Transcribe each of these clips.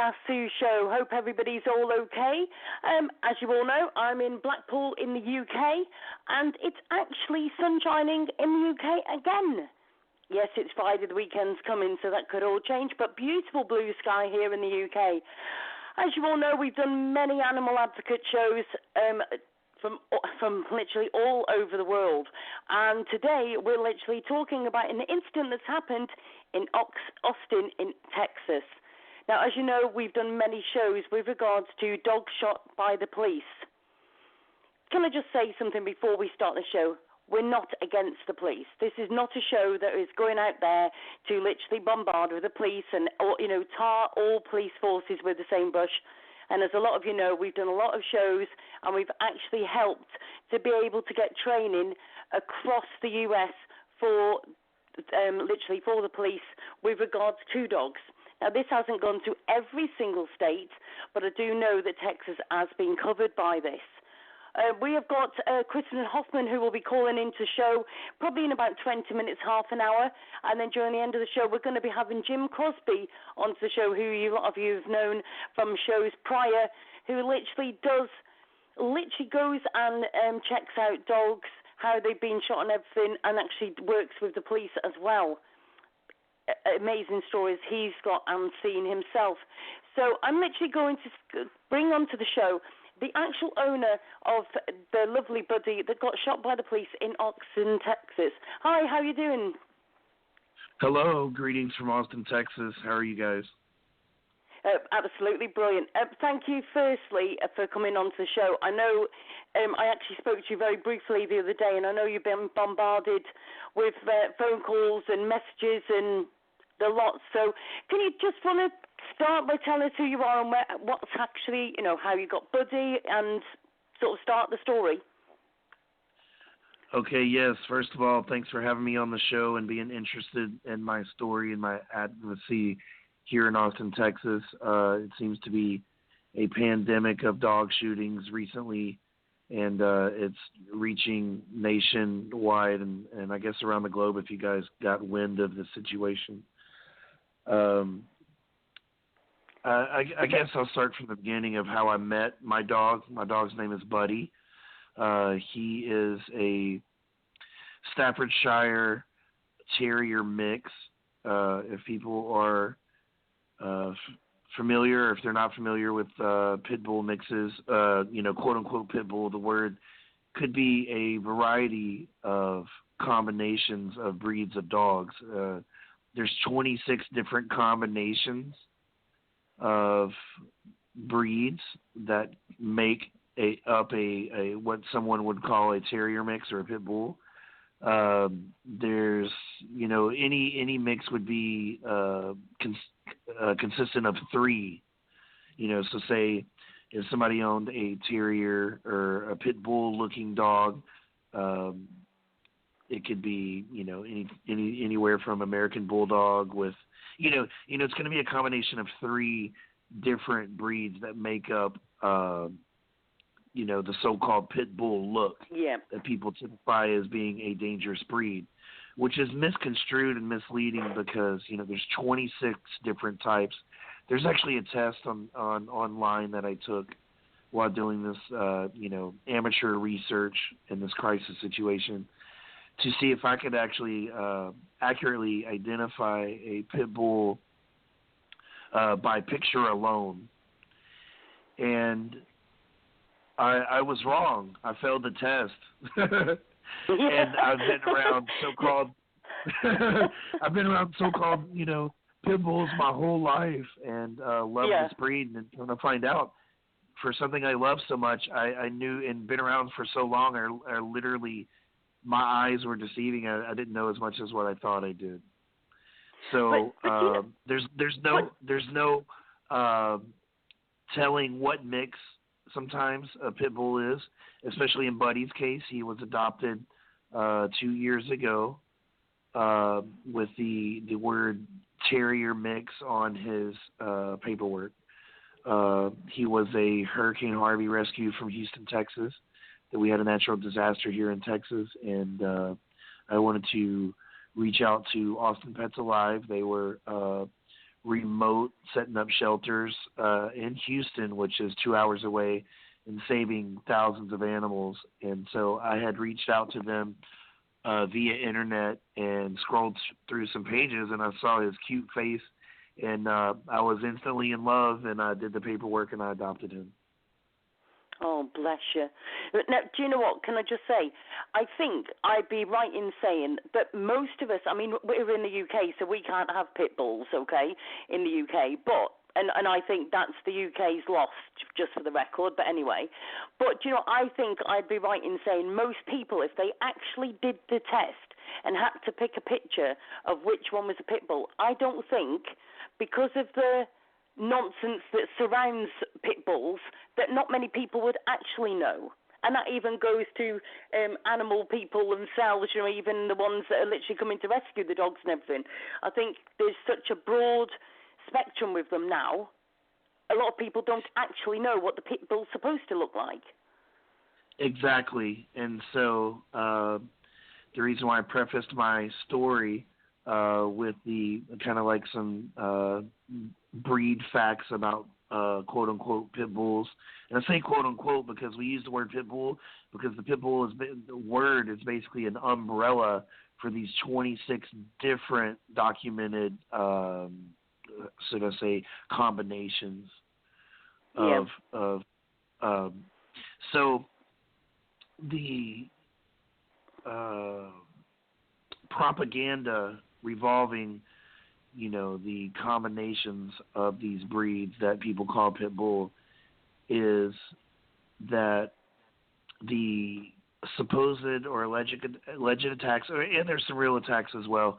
Ask Sue show. Hope everybody's all okay. As you all know, I'm in Blackpool in the UK, and it's actually sun shining in the UK again. Yes, it's Friday, the weekend's coming, so that could all change, but beautiful blue sky here in the UK. As you all know, we've done many animal advocate shows from literally all over the world, and today we're literally talking about an incident that's happened in Austin in Texas. Now, as you know, we've done many shows with regards to dogs shot by the police. Can I just say something before we start the show? We're not against the police. This is not a show that is going out there to literally bombard with the police and, or, tar all police forces with the same brush. And as a lot of you know, we've done a lot of shows and we've actually helped to be able to get training across the US for literally for the police with regards to dogs. Now, this hasn't gone to every single state, but I do know that Texas has been covered by this. We have got Kristen Hoffman, who will be calling into the show probably in about 20 minutes, half an hour. And then during the end of the show, we're going to be having Jim Crosby onto the show, who a lot of you have known from shows prior, who literally goes and checks out dogs, how they've been shot and everything, and actually works with the police as well. Amazing stories he's got and seen himself. So I'm literally going to bring onto the show the actual owner of the lovely buddy that got shot by the police in Austin, Texas. Hi, how are you doing? Hello, greetings from Austin, Texas. How are you guys? Absolutely brilliant. Thank you, firstly, for coming on to the show. I know I actually spoke to you very briefly the other day, and I know you've been bombarded with phone calls and messages and the lot. So can you just want to start by telling us who you are and what's actually, how you got Buddy, and sort of start the story? Okay, yes. First of all, thanks for having me on the show and being interested in my story and my advocacy here in Austin, Texas. It seems to be a pandemic of dog shootings recently, and it's reaching nationwide and I guess around the globe if you guys got wind of the situation. I guess I'll start from the beginning of how I met my dog. My dog's name is Buddy. He is a Staffordshire Terrier mix. If people are familiar, if they're not familiar with pit bull mixes, quote unquote pit bull, the word could be a variety of combinations of breeds of dogs. There's 26 different combinations of breeds that make up a what someone would call a terrier mix or a pit bull. There's any mix would be consistent of three. So say if somebody owned a terrier or a pit bull looking dog, it could be anywhere from American Bulldog with it's going to be a combination of three different breeds that make up the so-called pit bull look that people typify as being a dangerous breed, which is misconstrued and misleading because there's 26 different types. There's actually a test on online that I took while doing this amateur research in this crisis situation to see if I could actually accurately identify a pit bull by picture alone. And I was wrong. I failed the test. And I've been around so-called pit bulls my whole life and love this breed. And when I find out, for something I love so much, I knew and been around for so long, I literally, my eyes were deceiving. I didn't know as much as what I thought I did. So there's no telling what mix sometimes a pit bull is, especially in Buddy's case. He was adopted 2 years ago with the word terrier mix on his paperwork. He was a Hurricane Harvey rescue from Houston, Texas. That we had a natural disaster here in Texas, and I wanted to reach out to Austin Pets Alive. They were remote setting up shelters in Houston, which is 2 hours away, and saving thousands of animals. And so I had reached out to them via internet and scrolled through some pages, and I saw his cute face, and I was instantly in love, and I did the paperwork, and I adopted him. Oh, bless you. Now, do you know what? Can I just say, I think I'd be right in saying that most of us, I mean, we're in the UK, so we can't have pit bulls, okay, in the UK, but, and I think that's the UK's loss, just for the record, but anyway. But, do you know, I think I'd be right in saying most people, if they actually did the test and had to pick a picture of which one was a pit bull, I don't think, because of the nonsense that surrounds pit bulls, that not many people would actually know. And that even goes to animal people themselves, you know, even the ones that are literally coming to rescue the dogs and everything. I think there's such a broad spectrum with them now, a lot of people don't actually know what the pit bull's supposed to look like. Exactly. And so the reason why I prefaced my story with the kind of like some breed facts about quote-unquote pit bulls. And I say quote-unquote because we use the word pit bull because the pit bull the word is basically an umbrella for these 26 different documented, should I say, combinations of so the propaganda revolving, you know, the combinations of these breeds that people call pit bull is that the supposed or alleged attacks, and there's some real attacks as well,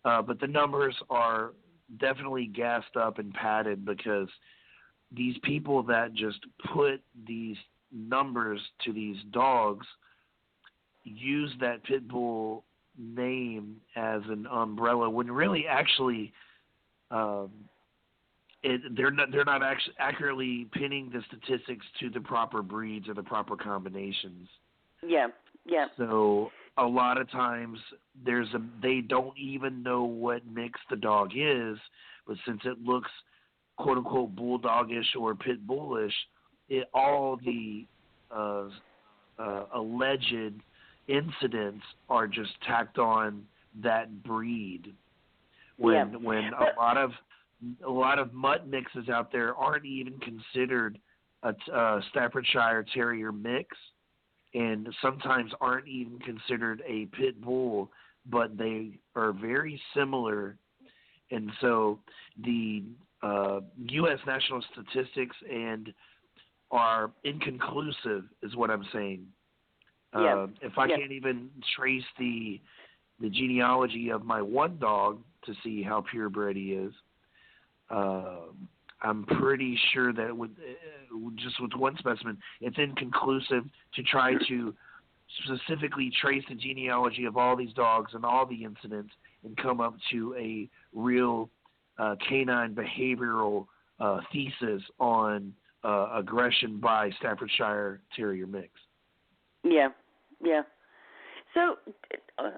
but the numbers are definitely gassed up and padded because these people that just put these numbers to these dogs use that pit bull name as an umbrella when really actually they're not actually accurately pinning the statistics to the proper breeds or the proper combinations. Yeah. So a lot of times they don't even know what mix the dog is, but since it looks quote unquote bulldogish or pit bullish, all the alleged incidents are just tacked on that breed. When a lot of mutt mixes out there aren't even considered a Staffordshire Terrier mix, and sometimes aren't even considered a pit bull, but they are very similar. And so the U.S. national statistics are inconclusive, is what I'm saying. If I can't even trace the genealogy of my one dog to see how purebred he is, I'm pretty sure that just with one specimen, it's inconclusive to try to specifically trace the genealogy of all these dogs and all the incidents and come up to a real canine behavioral thesis on aggression by Staffordshire Terrier mix. Yeah. So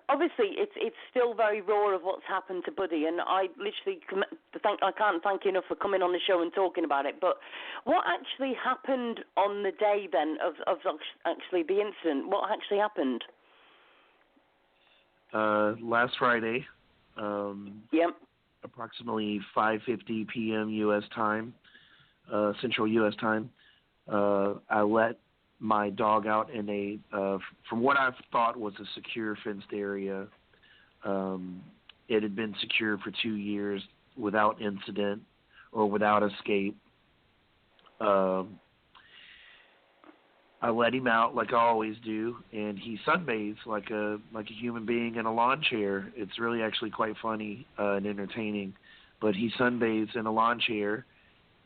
obviously, it's still very raw of what's happened to Buddy, and I literally I can't thank you enough for coming on the show and talking about it. But what actually happened on the day then of actually the incident? What actually happened? Last Friday. Approximately 5:50 p.m. U.S. time, Central U.S. time. I let my dog out in from what I thought was a secure fenced area. It had been secure for 2 years without incident or without escape. I let him out like I always do, and he sunbathes like a human being in a lawn chair. It's really actually quite funny and entertaining. But he sunbathes in a lawn chair,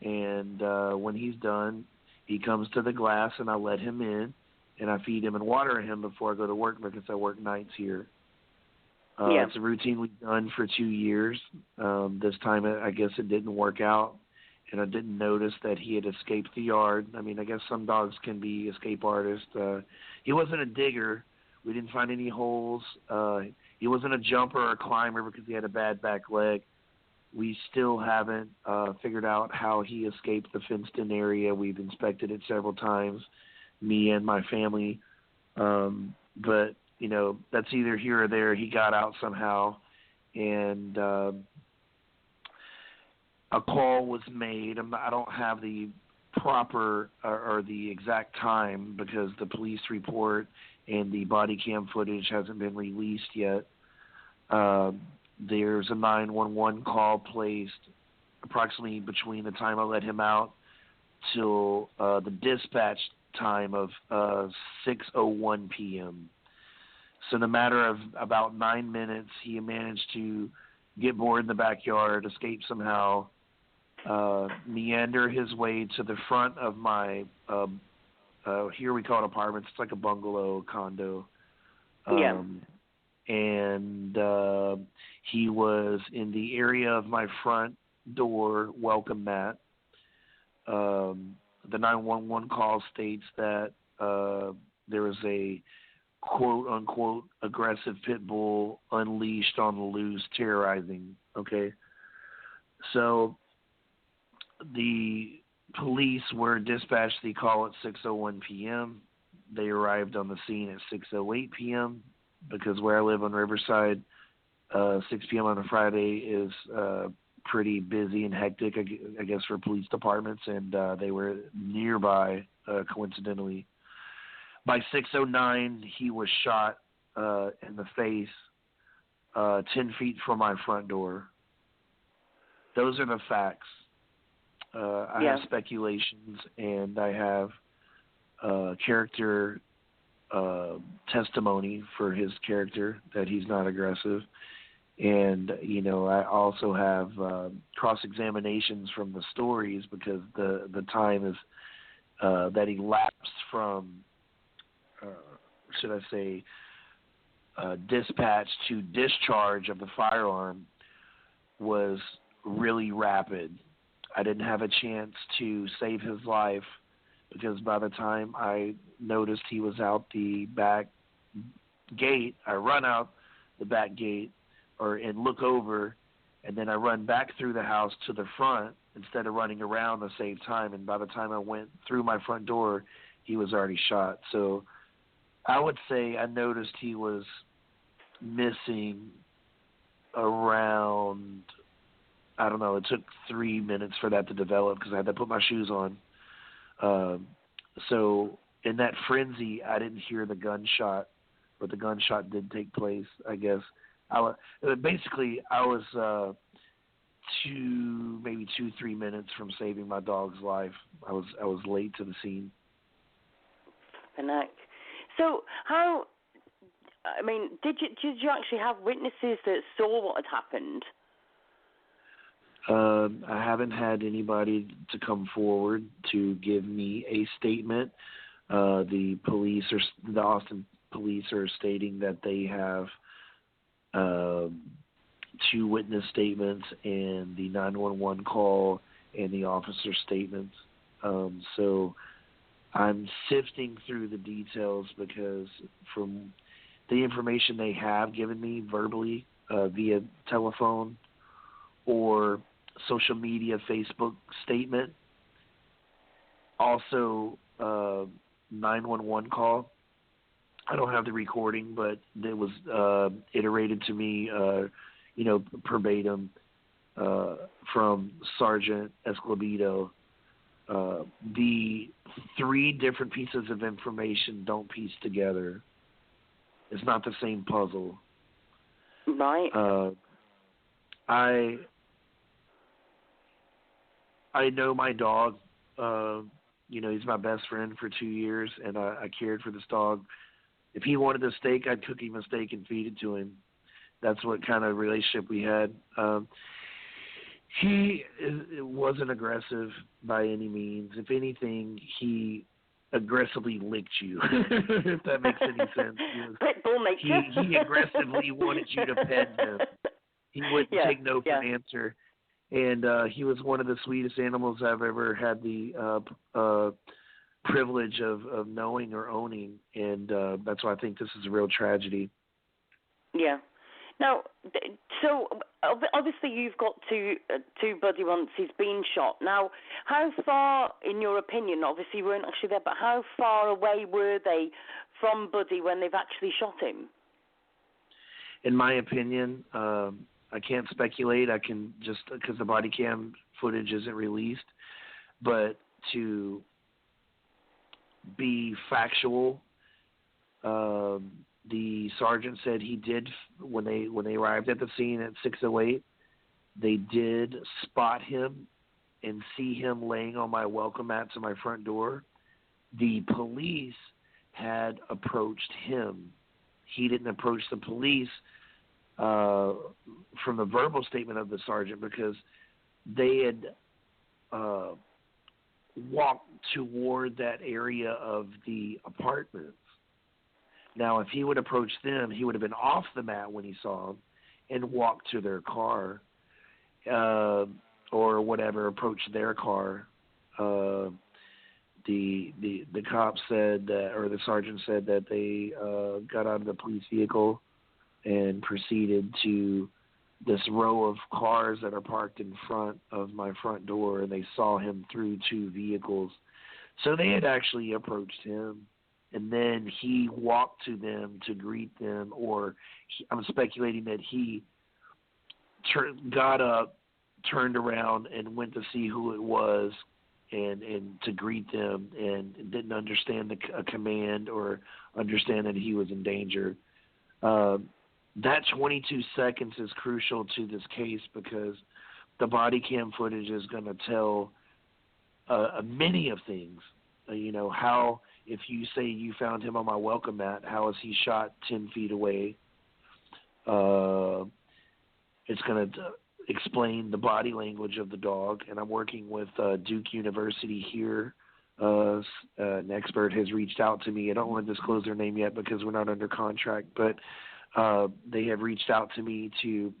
and when he's done, he comes to the glass, and I let him in, and I feed him and water him before I go to work because I work nights here. It's a routine we've done for 2 years. This time, I guess it didn't work out, and I didn't notice that he had escaped the yard. I mean, I guess some dogs can be escape artists. He wasn't a digger. We didn't find any holes. He wasn't a jumper or a climber because he had a bad back leg. We still haven't figured out how he escaped the fenced-in area. We've inspected it several times, me and my family. But, you know, that's either here or there. He got out somehow, and a call was made. I don't have the proper or the exact time because the police report and the body cam footage hasn't been released yet. There's a 911 call placed approximately between the time I let him out till the dispatch time of 6:01 p.m. So in a matter of about 9 minutes, he managed to get bored in the backyard, escape somehow, meander his way to the front of my, here we call it apartments. It's like a bungalow, condo. And he was in the area of my front door welcome mat. The 911 call states that there was a quote-unquote aggressive pit bull unleashed on the loose, terrorizing. Okay, so the police were dispatched the call at 6:01 p.m. They arrived on the scene at 6:08 p.m. because where I live on Riverside, 6 p.m. on a Friday is pretty busy and hectic, I guess, for police departments, and they were nearby, coincidentally. By 6:09, he was shot in the face 10 feet from my front door. Those are the facts. I have speculations, and I have character testimony for his character that he's not aggressive. And, you know, I also have cross-examinations from the stories because the time is that he lapsed from, should I say, dispatch to discharge of the firearm was really rapid. I didn't have a chance to save his life because by the time I noticed he was out the back gate, I run out the back gate and look over, and then I run back through the house to the front instead of running around to save time. And by the time I went through my front door, he was already shot. So I would say I noticed he was missing around, I don't know, it took 3 minutes for that to develop because I had to put my shoes on. So in that frenzy, I didn't hear the gunshot, but the gunshot did take place, I guess. I was 2-3 minutes from saving my dog's life. I was late to the scene. So how? I mean, did you actually have witnesses that saw what had happened? I haven't had anybody to come forward to give me a statement. The Austin police are stating that they have 2 witness statements and the 911 call and the officer statements. So I'm sifting through the details because from the information they have given me verbally via telephone or social media, Facebook statement, also 911 call. I don't have the recording, but it was iterated to me, verbatim from Sergeant Escobedo. The 3 different pieces of information don't piece together. It's not the same puzzle. Right. I know my dog. He's my best friend for 2 years, and I cared for this dog. If he wanted a steak, I'd cook him a steak and feed it to him. That's what kind of relationship we had. He wasn't aggressive by any means. If anything, he aggressively licked you, if that makes any sense. He aggressively wanted you to pet him. He wouldn't take no for an answer. And he was one of the sweetest animals I've ever had the privilege of knowing or owning. And that's why I think this is a real tragedy. Yeah. Now, so obviously you've got two Buddy once he's been shot. Now, how far, in your opinion, obviously you weren't actually there, but how far away were they from Buddy when they've actually shot him? In my opinion, I can't speculate. I can just, because the body cam footage isn't released, but to be factual, the sergeant said he did, when they arrived at the scene at 6:08, they did spot him and see him laying on my welcome mat to my front door. The police had approached him. He didn't approach the police from the verbal statement of the sergeant, because they had walked toward that area of the apartments. Now, if he would approach them, he would have been off the mat when he saw them and walked to their car, or whatever, approached their car. The cop said that, or the sergeant said that they got out of the police vehicle and proceeded to this row of cars that are parked in front of my front door, and they saw him through two vehicles. So they had actually approached him. And then he walked to them to greet them, or I'm speculating that he got up, turned around, and went to see who it was and to greet them, and didn't understand a command or understand that he was in danger. That 22 seconds is crucial to this case, because the body cam footage is going to tell many of things. How, if you say you found him on my welcome mat, how is he shot 10 feet away? It's going to explain the body language of the dog. And I'm working with Duke University here. An expert has reached out to me. I don't want to disclose their name yet because we're not under contract, but they have reached out to me to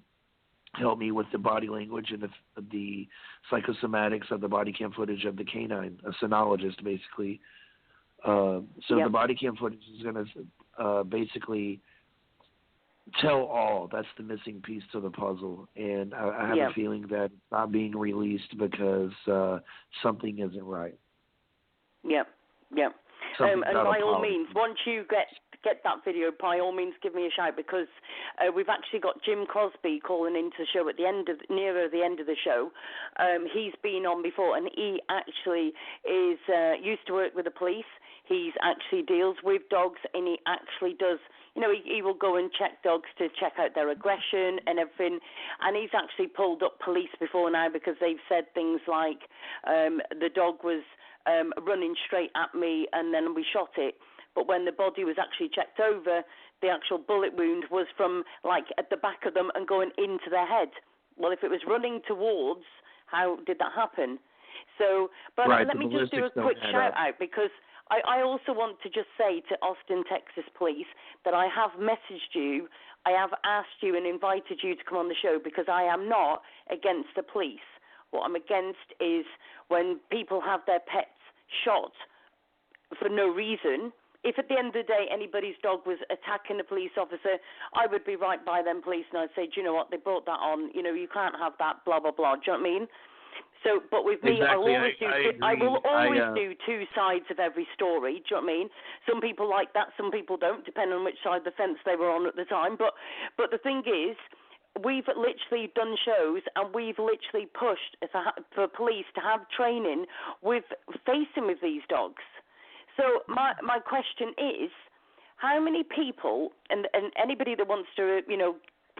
help me with the body language and the psychosomatics of the body cam footage of the canine, a sonologist, basically. The body cam footage is going to basically tell all. That's the missing piece to the puzzle. And I have a feeling that it's not being released because something isn't right. Yep. And by all means, once you get that video, by all means give me a shout, because we've actually got Jim Crosby calling into the show at nearer the end of the show. He's been on before, and he actually is used to work with the police. He actually deals with dogs, and he actually does, he will go and check dogs to check out their aggression and everything. And he's actually pulled up police before now because they've said things like the dog was running straight at me and then we shot it. But when the body was actually checked over, the actual bullet wound was from, at the back of them and going into their head. Well, if it was running towards, how did that happen? So, but right, let me just do a quick shout-out, because I also want to just say to Austin, Texas Police, that I have messaged you, I have asked you and invited you to come on the show, because I am not against the police. What I'm against is when people have their pets shot for no reason. If at the end of the day anybody's dog was attacking a police officer, I would be right by them police and I'd say, do you know what, they brought that on, you can't have that, blah, blah, blah. Do you know what I mean? So, but with me, exactly. I will always do two sides of every story. Do you know what I mean? Some people like that, some people don't, depending on which side of the fence they were on at the time. But the thing is, we've literally done shows and we've literally pushed for police to have training with facing with these dogs. So my question is, how many people, and anybody that wants to,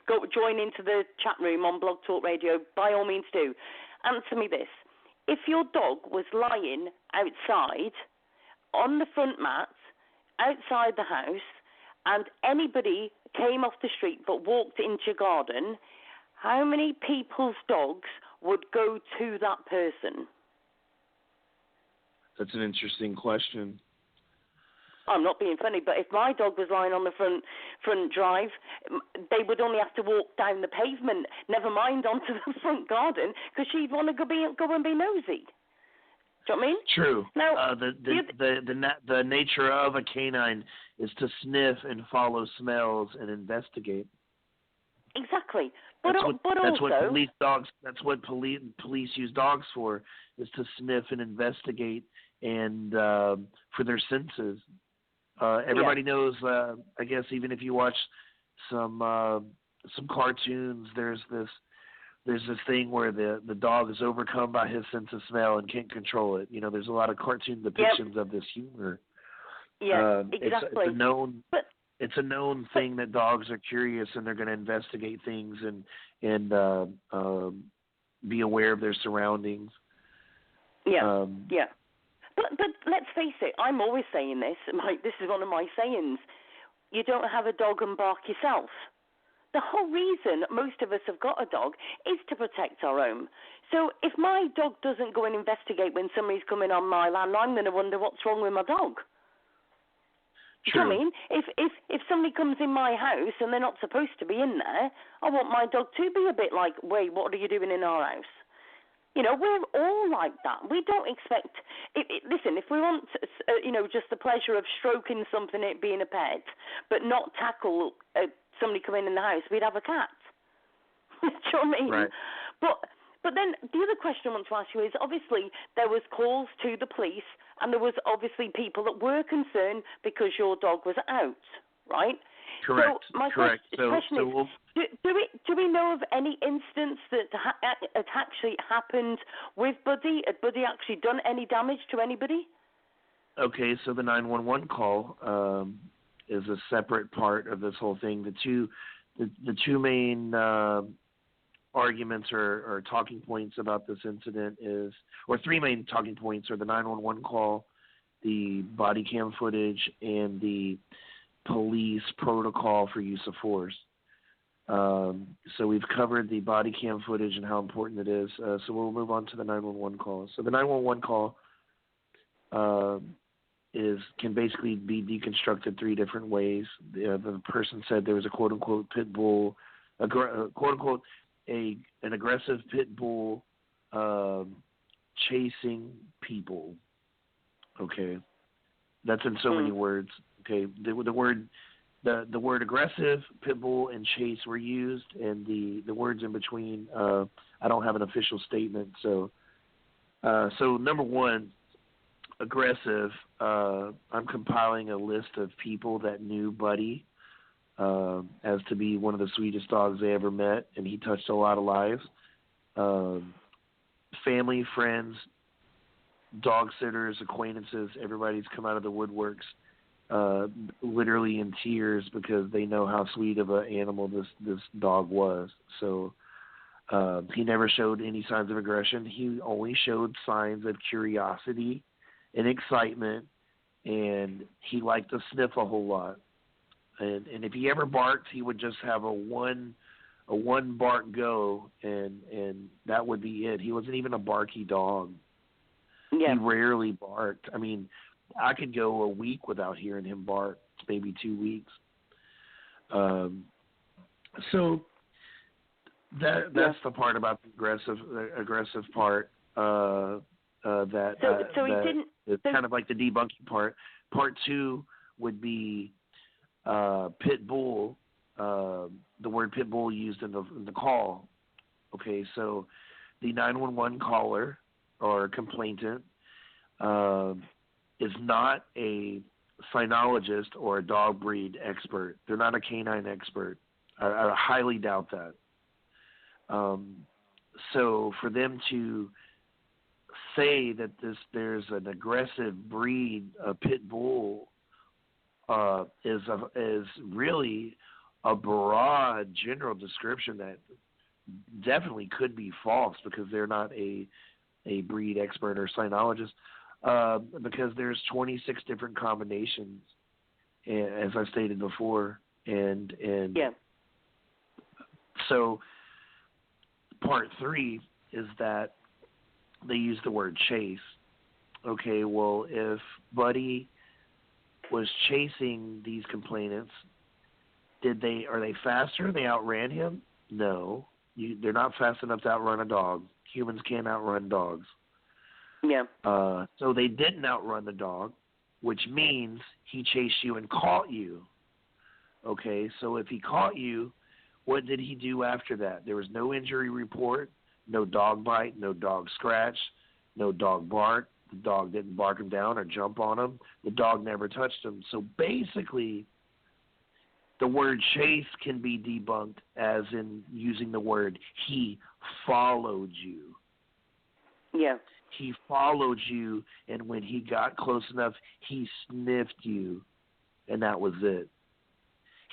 go join into the chat room on Blog Talk Radio, by all means do. Answer me this. If your dog was lying outside on the front mat, outside the house, and anybody came off the street but walked into your garden, how many people's dogs would go to that person? That's an interesting question. I'm not being funny, but if my dog was lying on the front drive, they would only have to walk down the pavement, never mind onto the front garden, because she'd want to go and be nosy. Do you know what I mean? True. Now, the nature of a canine is to sniff and follow smells and investigate. Exactly. That's what police use dogs for, is to sniff and investigate and for their senses. Everybody knows. I guess even if you watch some cartoons, there's this thing where the dog is overcome by his sense of smell and can't control it. There's a lot of cartoon depictions of this humor. Yeah, exactly. It's a known thing that dogs are curious and they're going to investigate things and be aware of their surroundings. Yeah, yeah. But let's face it, I'm always saying this. This is one of my sayings. You don't have a dog and bark yourself. The whole reason most of us have got a dog is to protect our home. So if my dog doesn't go and investigate when somebody's coming on my land, I'm going to wonder what's wrong with my dog. True. I mean, if somebody comes in my house and they're not supposed to be in there, I want my dog to be a bit like, wait, what are you doing in our house? We're all like that. We don't expect. Listen, if we want, just the pleasure of stroking something, it being a pet, but not tackle somebody coming in the house, we'd have a cat. Do you know what I mean? Right. But then the other question I want to ask you is, obviously there was calls to the police, and there was obviously people that were concerned because your dog was out, right? Correct. So my Correct. question is, do we know of any instance that had actually happened with Buddy? Had Buddy actually done any damage to anybody? Okay, so the 911 call is a separate part of this whole thing. The two main arguments or talking points about this incident or three main talking points are the 911 call, the body cam footage, and the police protocol for use of force. So we've covered the body cam footage and how important it is. So we'll move on to the 911 call. So the 911 call can basically be deconstructed three different ways. The person said there was a quote unquote pit bull, quote unquote an aggressive pit bull chasing people. Okay, that's in so many words. Okay, the word aggressive, pit bull, and chase were used, and the words in between. I don't have an official statement. So number one, aggressive. I'm compiling a list of people that knew Buddy as to be one of the sweetest dogs they ever met, and he touched a lot of lives. Family, friends, dog sitters, acquaintances, everybody's come out of the woodworks literally in tears because they know how sweet of an animal this dog was. So he never showed any signs of aggression. He only showed signs of curiosity and excitement, and he liked to sniff a whole lot. And if he ever barked, he would just have a one bark go, and that would be it. He wasn't even a barky dog. Yeah. He rarely barked. I mean, I could go a week without hearing him bark, maybe 2 weeks. So that's the part about the aggressive part. It's kind of like the debunking part. Part two would be pit bull. The word pit bull used in the call. Okay, so the 911 caller or complainant is not a cynologist or a dog breed expert. They're not a canine expert. I highly doubt that. So for them to say that there's an aggressive breed, a pit bull, is really a broad general description that definitely could be false because they're not a breed expert or cynologist. Because there's 26 different combinations, as I stated before, and yeah. So part three is that they use the word chase. Okay, well, if Buddy was chasing these complainants, are they faster? They outran him? No, they're not fast enough to outrun a dog. Humans can't outrun dogs. Yeah. So they didn't outrun the dog, which means he chased you and caught you. Okay, so if he caught you, What did he do after that? There was no injury report, no dog bite, no dog scratch, no dog bark. The dog didn't bark him down or jump on him. The dog never touched him. So basically, the word chase can be debunked as in using the word he followed you. Yeah. He followed you, and when he got close enough, he sniffed you, and that was it.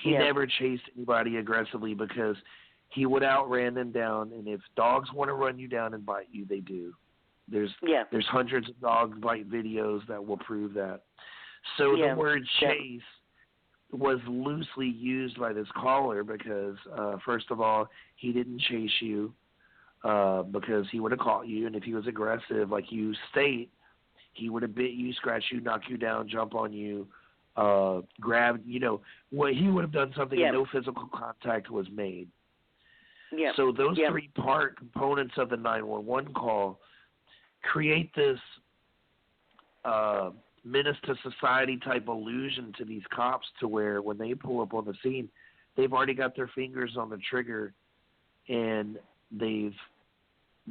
He never chased anybody aggressively because he would outran them down, and if dogs want to run you down and bite you, they do. There's hundreds of dog bite videos that will prove that. So the word chase was loosely used by this caller because, first of all, he didn't chase you because he would have caught you, and if he was aggressive, like you state, he would have bit you, scratched you, knocked you down, jump on you, grab, what he would have done something and no physical contact was made. Yeah. So those three-part components of the 911 call create this menace to society type illusion to these cops to where when they pull up on the scene, they've already got their fingers on the trigger and they've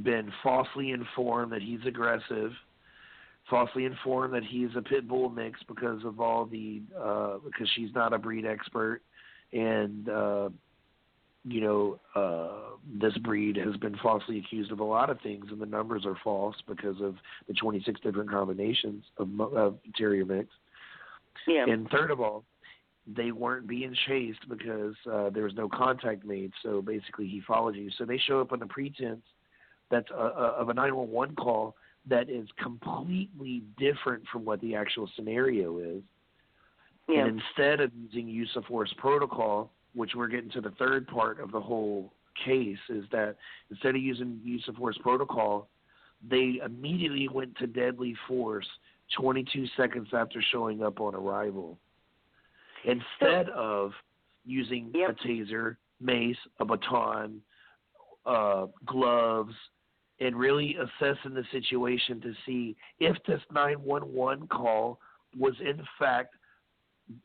been falsely informed that he's aggressive, falsely informed that he's a pit bull mix because of all the because she's not a breed expert, and this breed has been falsely accused of a lot of things, and the numbers are false because of the 26 different combinations of terrier mix. Yeah. And third of all, they weren't being chased because there was no contact made. So basically, he followed you. So they show up on the pretense that's of a 911 call that is completely different from what the actual scenario is. Yeah. And instead of using use of force protocol, which we're getting to the third part of the whole case, is that instead of using use of force protocol, they immediately went to deadly force 22 seconds after showing up on arrival. Instead of using a taser, mace, a baton, gloves, and really assessing the situation to see if this 911 call was in fact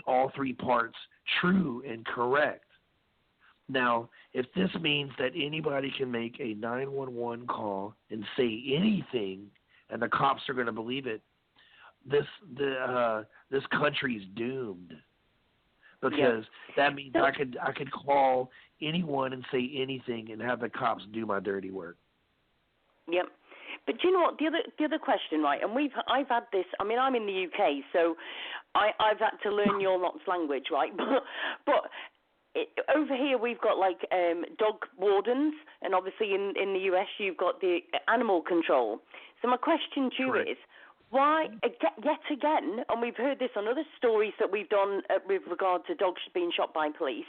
all three parts true and correct. Now, if this means that anybody can make a 911 call and say anything and the cops are going to believe it, this country's doomed. Because that means I could call anyone and say anything and have the cops do my dirty work. Yep. But do you know what, the other question, right, and I've had this, I mean, I'm in the UK, so I've had to learn your lot's language, right, but over here we've got, like, dog wardens, and obviously in the US you've got the animal control. So my question to you is, why, yet again, and we've heard this on other stories that we've done with regard to dogs being shot by police,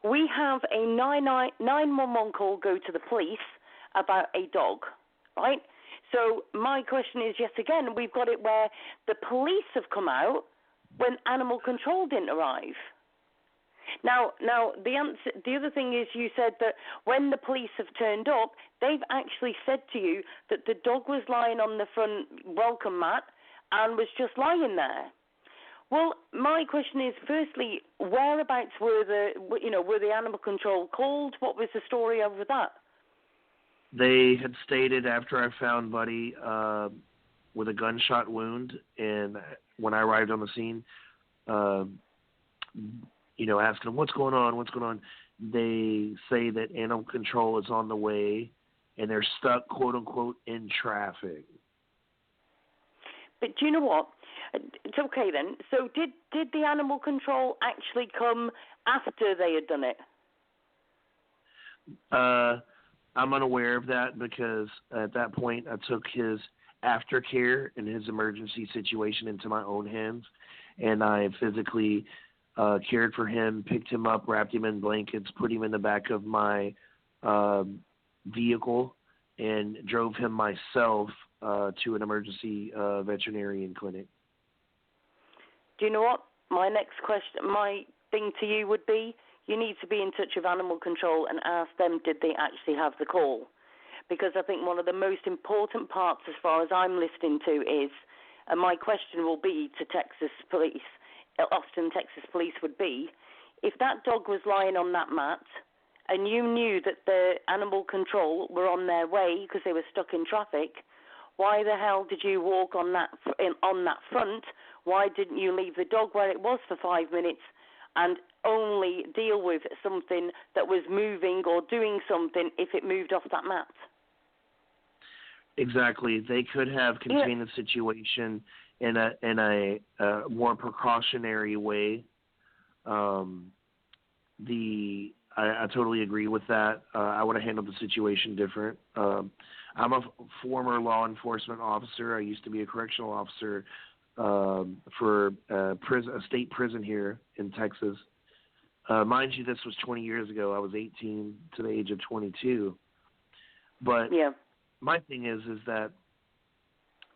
we have a 911 call go to the police about a dog, right? So my question is, yet again, we've got it where the police have come out when animal control didn't arrive. Now the other thing is, you said that when the police have turned up, they've actually said to you that the dog was lying on the front welcome mat and was just lying there. Well, my question is, firstly, whereabouts were the animal control called? What was the story over that? They had stated after I found Buddy with a gunshot wound, and when I arrived on the scene, asking them, what's going on? They say that animal control is on the way, and they're stuck, quote unquote, in traffic. But do you know what? It's okay then. So did the animal control actually come after they had done it? I'm unaware of that because at that point I took his aftercare and his emergency situation into my own hands, and I physically cared for him, picked him up, wrapped him in blankets, put him in the back of my vehicle, and drove him myself to an emergency veterinarian clinic. Do you know what? My next question, my thing to you would be, you need to be in touch with animal control and ask them, did they actually have the call? Because I think one of the most important parts, as far as I'm listening to, is, and my question will be to Texas police, Austin, Texas police would be, if that dog was lying on that mat and you knew that the animal control were on their way because they were stuck in traffic, why the hell did you walk on that front? Why didn't you leave the dog where it was for 5 minutes and only deal with something that was moving or doing something if it moved off that mat? Exactly. They could have contained the situation in a more precautionary way. I totally agree with that. I would have handled the situation different. I'm a former law enforcement officer. I used to be a correctional officer for a state prison here in Texas. Mind you, this was 20 years ago. I was 18 to the age of 22. But my thing is that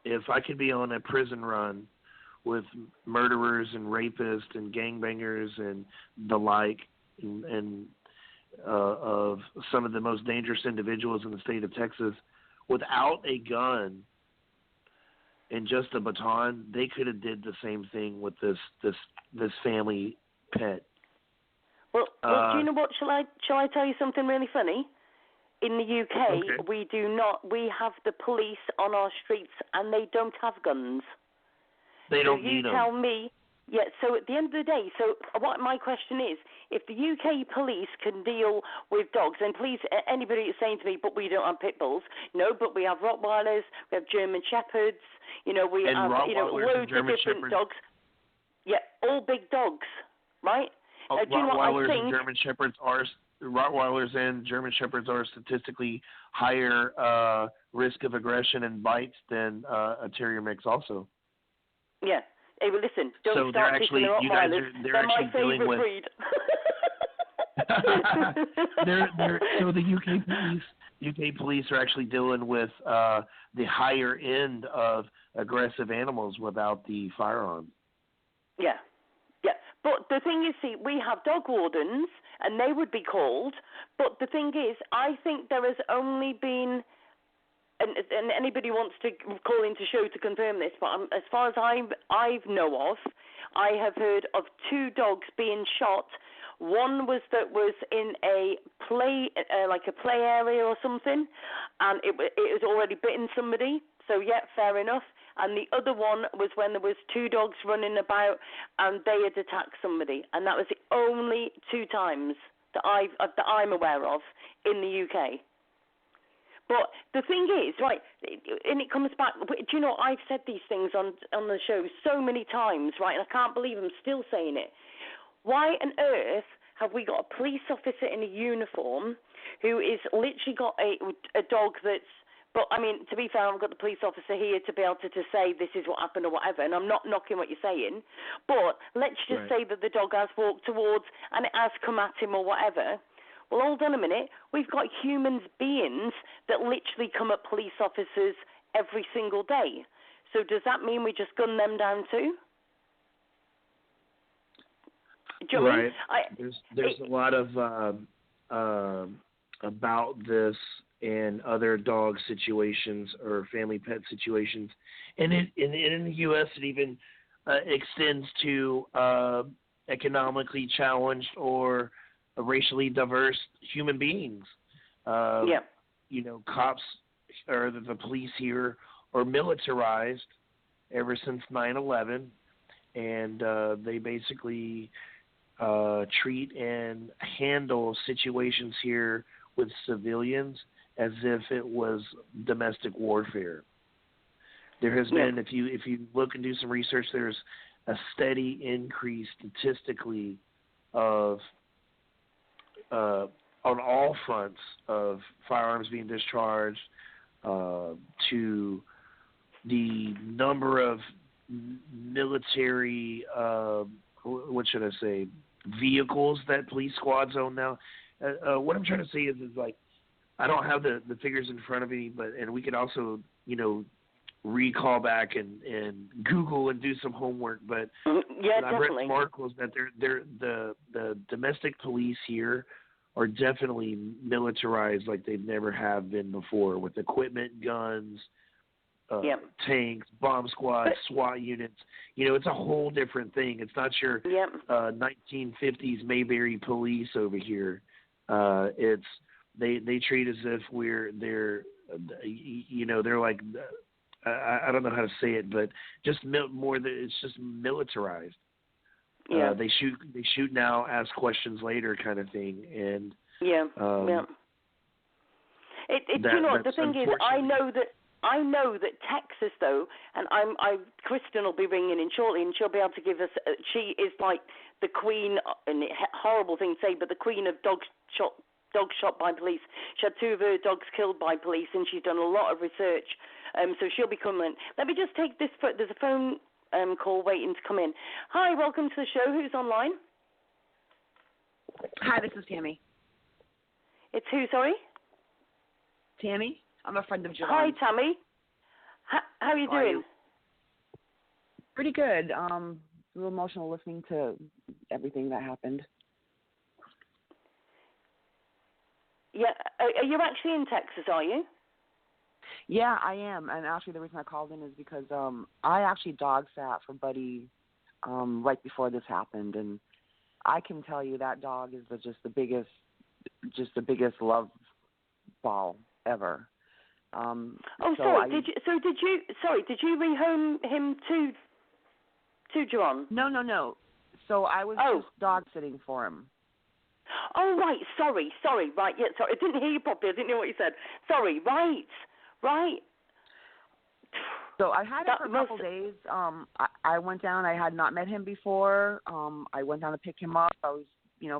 if I could be on a prison run with murderers and rapists and gangbangers and the like, and of some of the most dangerous individuals in the state of Texas, without a gun and just a baton, they could have did the same thing with this family pet. Well, do you know what? Shall I tell you something really funny? In the UK, we have the police on our streets, and they don't have guns. They don't need them. You tell me. Yeah, so at the end of the day, what my question is, if the UK police can deal with dogs, and please, anybody is saying to me, but we don't have pit bulls. No, but we have Rottweilers, we have German Shepherds, we have loads of different dogs. Yeah, all big dogs, right? Do you know what I think? Rottweilers and German Shepherds are statistically higher risk of aggression and bites than a terrier mix also. Yeah. Hey, well, listen, don't start picking the Rottweilers. They're my favorite breed. So the UK police are actually dealing with the higher end of aggressive animals without the firearm. Yeah. But the thing is, see, we have dog wardens, and they would be called. But the thing is, I think there has only been, and anybody wants to call into show to confirm this, but as far as I know of, I have heard of 2 dogs being shot. One was in a play area or something, and it was already bitten somebody. So fair enough. And the other one was when there was 2 dogs running about and they had attacked somebody, and that was the only 2 times that I'm aware of in the UK. But the thing is, right, and it comes back. Do you know, I've said these things on the show so many times, right, and I can't believe I'm still saying it. Why on earth have we got a police officer in a uniform who is literally got a dog that's, but, I mean, to be fair, I've got the police officer here to be able to say this is what happened or whatever, and I'm not knocking what you're saying, but let's just say that the dog has walked towards and it has come at him or whatever. Well, hold on a minute. We've got human beings that literally come at police officers every single day. So does that mean we just gun them down too? Do you know what I mean? There's a lot of about this and other dog situations or family pet situations, and in the U.S. it even extends to economically challenged or racially diverse human beings. Cops or the police here are militarized ever since 9/11, and they basically treat and handle situations here with civilians as if it was domestic warfare. There has been, if you look and do some research, there's a steady increase statistically of on all fronts of firearms being discharged, to the number of military, vehicles that police squads own now. What I'm trying to say is like, I don't have the figures in front of me, and we could also, recall back and Google and do some homework. But I've read some articles that the domestic police here are definitely militarized like they never have been before, with equipment, guns, tanks, bomb squads, SWAT units. It's a whole different thing. It's not your 1950s Mayberry police over here. It's they treat as if they're like I don't know how to say it, but just it's just militarized. Yeah. They shoot now, ask questions later, kind of thing, and yeah. The thing is, I know that Texas though, and Kristen will be ringing in shortly, and she'll be able to give us. She is like the queen, and horrible thing to say, but the queen of dogs shot by police. She had 2 of her dogs killed by police, and she's done a lot of research. So she'll be coming. Let me just take this. There's a phone call waiting to come in. Hi, welcome to the show. Who's online? Hi, this is Tammy. It's who, sorry? Tammy. I'm a friend of Jevon. Hi, Tammy. How are you doing? Pretty good. A little emotional listening to everything that happened. Yeah. Are you actually in Texas, are you? Yeah, I am. And actually the reason I called in is because I actually dog sat for Buddy right before this happened. And I can tell you that dog is just the biggest love ball ever. Sorry. Did you rehome him to Jevon? No. So I was just dog sitting for him. Oh, right. Sorry. Right. Yeah. Sorry. I didn't hear you properly. I didn't know what you said. Sorry. Right. So I had it for a couple days. I went down. I had not met him before. I went down to pick him up. I was,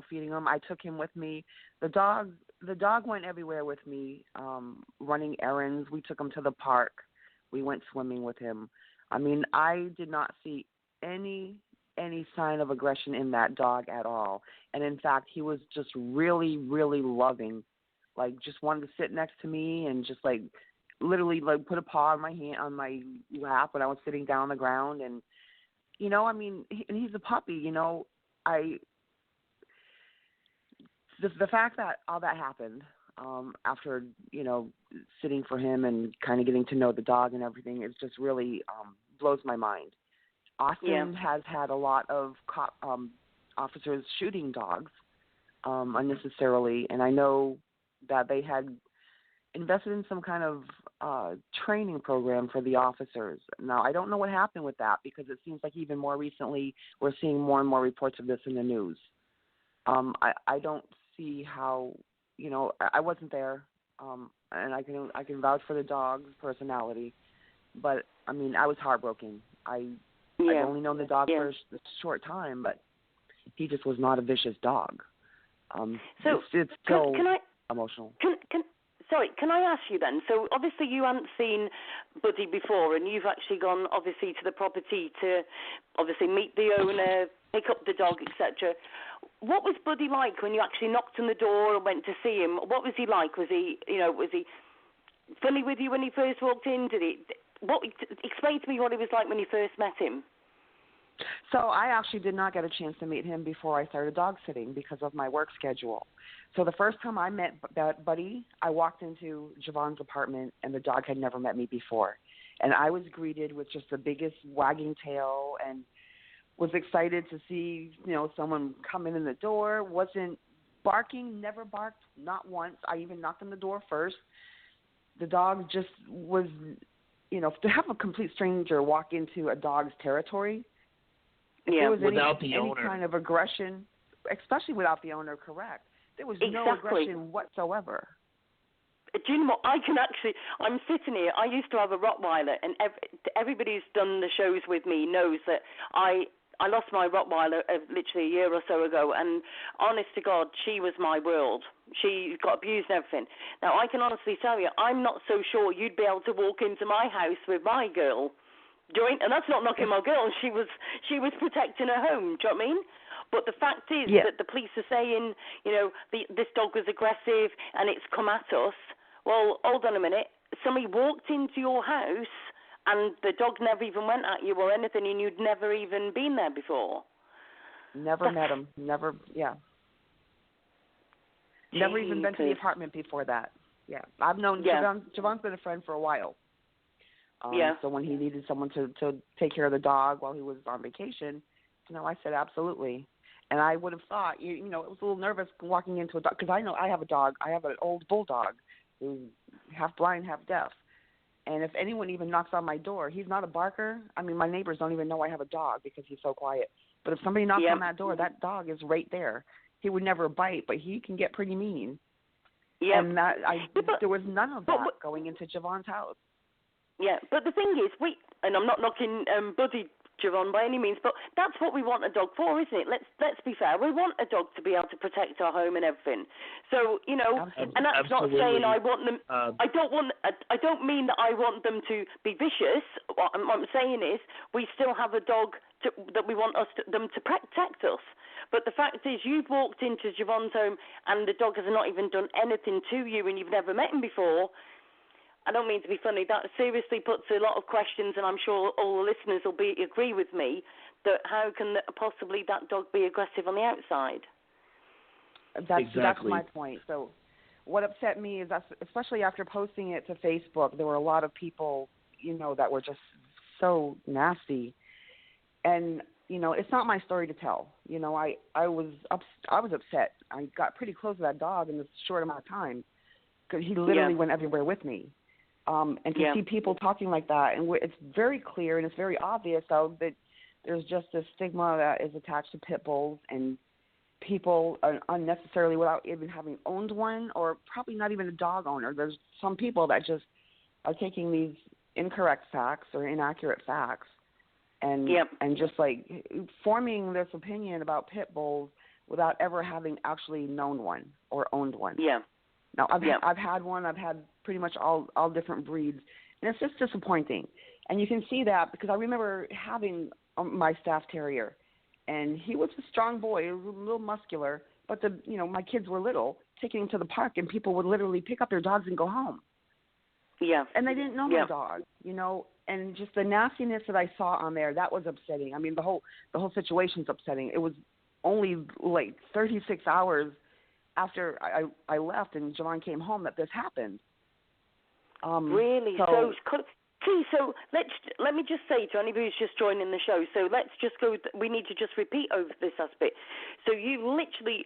feeding him. I took him with me. The dog went everywhere with me, running errands. We took him to the park. We went swimming with him. I mean, I did not see any sign of aggression in that dog at all. And in fact, he was just really, really loving. Like, just wanted to sit next to me and just literally put a paw on my lap when I was sitting down on the ground. And, he's a puppy, the fact that all that happened after, sitting for him and kind of getting to know the dog and everything, is just really blows my mind. Austin has had a lot of officers shooting dogs unnecessarily, and I know that they had invested in some kind of training program for the officers. Now, I don't know what happened with that, because it seems like even more recently we're seeing more and more reports of this in the news. I don't see how, I wasn't there, and I can vouch for the dog's personality, but I mean, I was heartbroken. I've only known the dog for a short time, but he just was not a vicious dog. It's still emotional. Can I ask you then? So obviously you hadn't seen Buddy before, and you've actually gone obviously to the property to obviously meet the owner, pick up the dog, etc. What was Buddy like when you actually knocked on the door and went to see him? What was he like? Was he funny with you when he first walked in? Explain to me what it was like when you first met him. So I actually did not get a chance to meet him before I started dog sitting because of my work schedule. So the first time I met Buddy, I walked into Jevon's apartment, and the dog had never met me before. And I was greeted with just the biggest wagging tail and was excited to see, someone come in the door. Wasn't barking, never barked, not once. I even knocked on the door first. The dog just was, to have a complete stranger walk into a dog's territory, if there was any kind of aggression, especially without the owner, correct. There was no aggression whatsoever. Do you know what? I'm sitting here. I used to have a Rottweiler, and everybody who's done the shows with me knows that I lost my Rottweiler literally a year or so ago, and honest to God, she was my world. She got abused and everything. Now, I can honestly tell you, I'm not so sure you'd be able to walk into my house with my girl. And that's not knocking my girl. She was protecting her home. Do you know what I mean? But the fact is that the police are saying, this dog was aggressive and it's come at us. Well, hold on a minute. Somebody walked into your house and the dog never even went at you or anything, and you'd never even been there before. Never met him. Never, Never even been to the apartment before that. Yeah. I've known Jevon's been a friend for a while. So when he needed someone to take care of the dog while he was on vacation, I said absolutely. And I would have thought, it was a little nervous walking into a dog, because I know I have a dog. I have an old bulldog who's half blind, half deaf. And if anyone even knocks on my door, he's not a barker. I mean, my neighbors don't even know I have a dog because he's so quiet. But if somebody knocks on that door, that dog is right there. He would never bite, but he can get pretty mean. Yeah. And there was none of that going into Jevon's house. Yeah, but the thing is, and I'm not knocking Buddy Jevon by any means, but that's what we want a dog for, isn't it? Let's be fair. We want a dog to be able to protect our home and everything. So, and that's not saying I want them. I don't mean that I want them to be vicious. What I'm saying is, we still have a dog that we want them to protect us. But the fact is, you've walked into Jevon's home and the dog has not even done anything to you, and you've never met him before. I don't mean to be funny. That seriously puts a lot of questions, and I'm sure all the listeners will agree with me that how can possibly that dog be aggressive on the outside? That's my point. So what upset me is that, especially after posting it to Facebook, there were a lot of people, that were just so nasty. And, it's not my story to tell. I was upset. I got pretty close to that dog in this short amount of time because he literally went everywhere with me. And to see people talking like that, and it's very clear and it's very obvious, though, that there's just a stigma that is attached to pit bulls, and people unnecessarily, without even having owned one, or probably not even a dog owner. There's some people that just are taking these incorrect facts or inaccurate facts and just forming this opinion about pit bulls without ever having actually known one or owned one. Yeah. Now, I've had one. I've had pretty much all different breeds, and it's just disappointing. And you can see that because I remember having my staff terrier, and he was a strong boy, he was a little muscular, but my kids were little, taking him to the park, and people would literally pick up their dogs and go home. Yeah. And they didn't know my dog, and just the nastiness that I saw on there, that was upsetting. I mean, the whole situation's upsetting. It was only 36 hours after I left and Jevon came home that this happened. Really? So let me just say to anybody who's just joining the show, so let's just go, we need to just repeat over this aspect. So you literally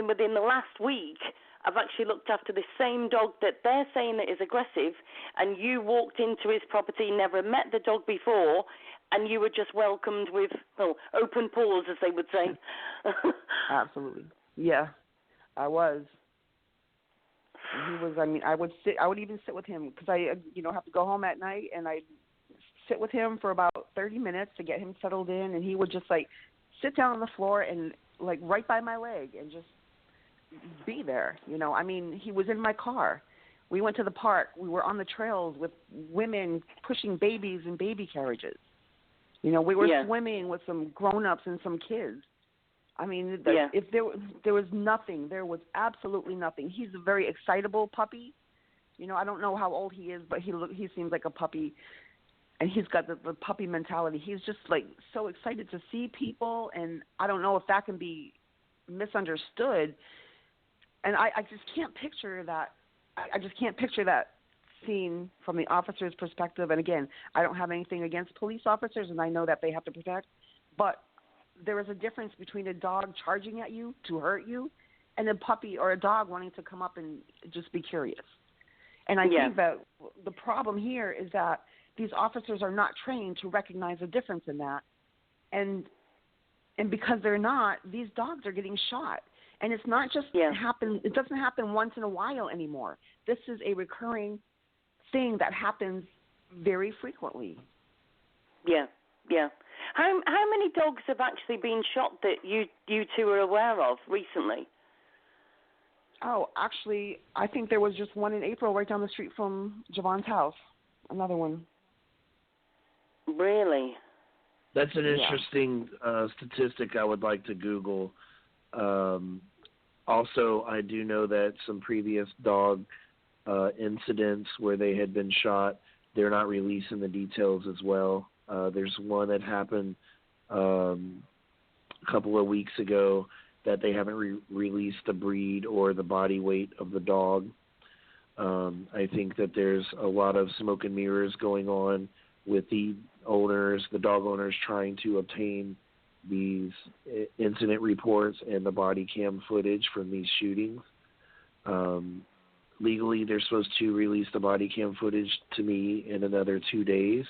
within the last week have actually looked after the same dog that they're saying that is aggressive, and you walked into his property, never met the dog before, and you were just welcomed with open paws, as they would say. Absolutely. Yeah. I was. He was. I mean, I would even sit with him because I, have to go home at night, and I'd sit with him for about 30 minutes to get him settled in, and he would just sit down on the floor and right by my leg and just be there. I mean, he was in my car. We went to the park. We were on the trails with women pushing babies in baby carriages. We were swimming with some grown-ups and some kids. I mean, if there was nothing, there was absolutely nothing. He's a very excitable puppy. I don't know how old he is, but he seems like a puppy, and he's got the puppy mentality. He's just so excited to see people, and I don't know if that can be misunderstood. And I just can't picture that. I just can't picture that scene from the officer's perspective. And again, I don't have anything against police officers, and I know that they have to protect, but there is a difference between a dog charging at you to hurt you and a puppy or a dog wanting to come up and just be curious. And I think that the problem here is that these officers are not trained to recognize a difference in that. And because they're not, these dogs are getting shot. And it's not just happen. It doesn't happen once in a while anymore. This is a recurring thing that happens very frequently. Yeah. Yeah. How many dogs have actually been shot that you two are aware of recently? Oh, actually, I think there was just one in April right down the street from Jevon's house. Another one. Really? That's an interesting statistic I would like to Google. Also, I do know that some previous dog incidents where they had been shot, they're not releasing the details as well. There's one that happened a couple of weeks ago that they haven't released the breed or the body weight of the dog. I think that there's a lot of smoke and mirrors going on with the dog owners trying to obtain these incident reports and the body cam footage from these shootings. Legally, they're supposed to release the body cam footage to me in another 2 days.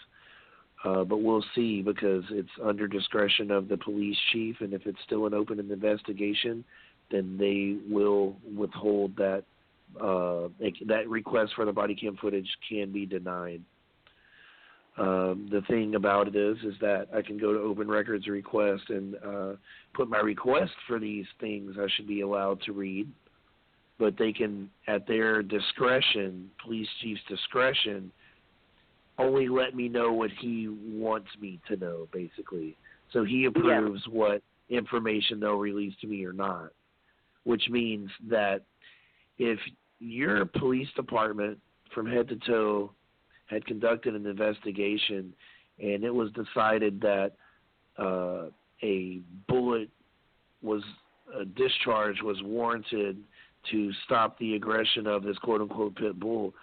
But we'll see, because it's under discretion of the police chief, and if it's still an open investigation, then they will withhold that. That request for the body cam footage can be denied. The thing about it is that I can go to Open Records request and put my request for these things I should be allowed to read, but they can, at their discretion, police chief's discretion, only let me know what he wants me to know, basically. So he approves what information they'll release to me or not, which means that if your police department from head to toe had conducted an investigation and it was decided that a bullet was discharge was warranted to stop the aggression of this quote-unquote pit bull,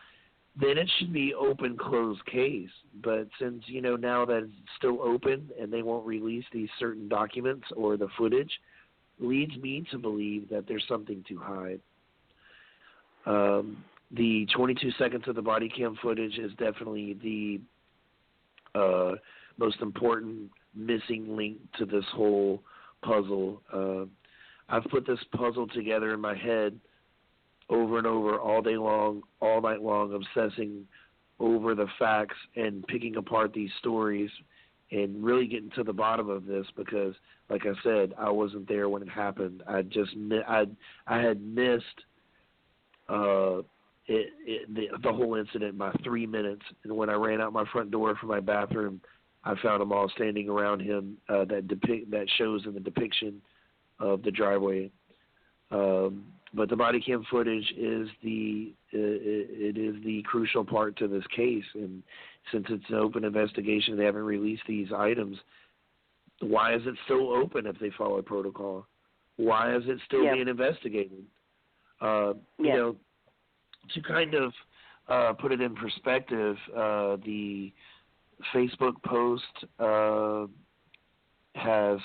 then it should be open, closed case. But since, now that it's still open and they won't release these certain documents or the footage, leads me to believe that there's something to hide. The 22 seconds of the body cam footage is definitely the most important missing link to this whole puzzle. I've put this puzzle together in my head over and over all day long, all night long, obsessing over the facts and picking apart these stories and really getting to the bottom of this, because, like I said, I wasn't there when it happened. I had missed the whole incident by 3 minutes, and when I ran out my front door from my bathroom, I found them all standing around him. That shows in the depiction of the driveway. But the body cam footage is the crucial part to this case, and since it's an open investigation, they haven't released these items. Why is it still open if they follow protocol? Why is it still being investigated? To kind of put it in perspective, the Facebook post has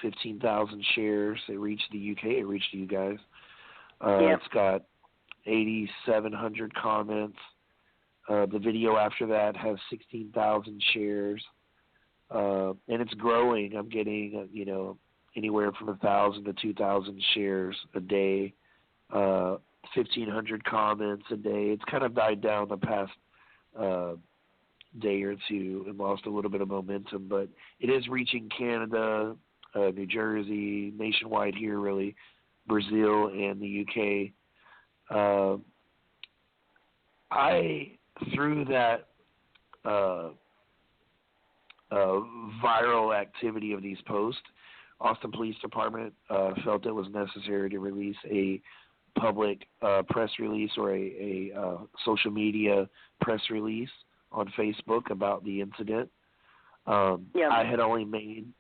15,000 shares. It reached the UK. It reached you guys. It's got 8,700 comments. The video after that has 16,000 shares, and it's growing. I'm getting anywhere from 1,000 to 2,000 shares a day. 1,500 comments a day. It's kind of died down the past day or two and lost a little bit of momentum, but it is reaching Canada, New Jersey, nationwide here, really, Brazil, and the UK. Through that viral activity of these posts, Austin Police Department felt it was necessary to release a public press release or a social media press release on Facebook about the incident. I had only made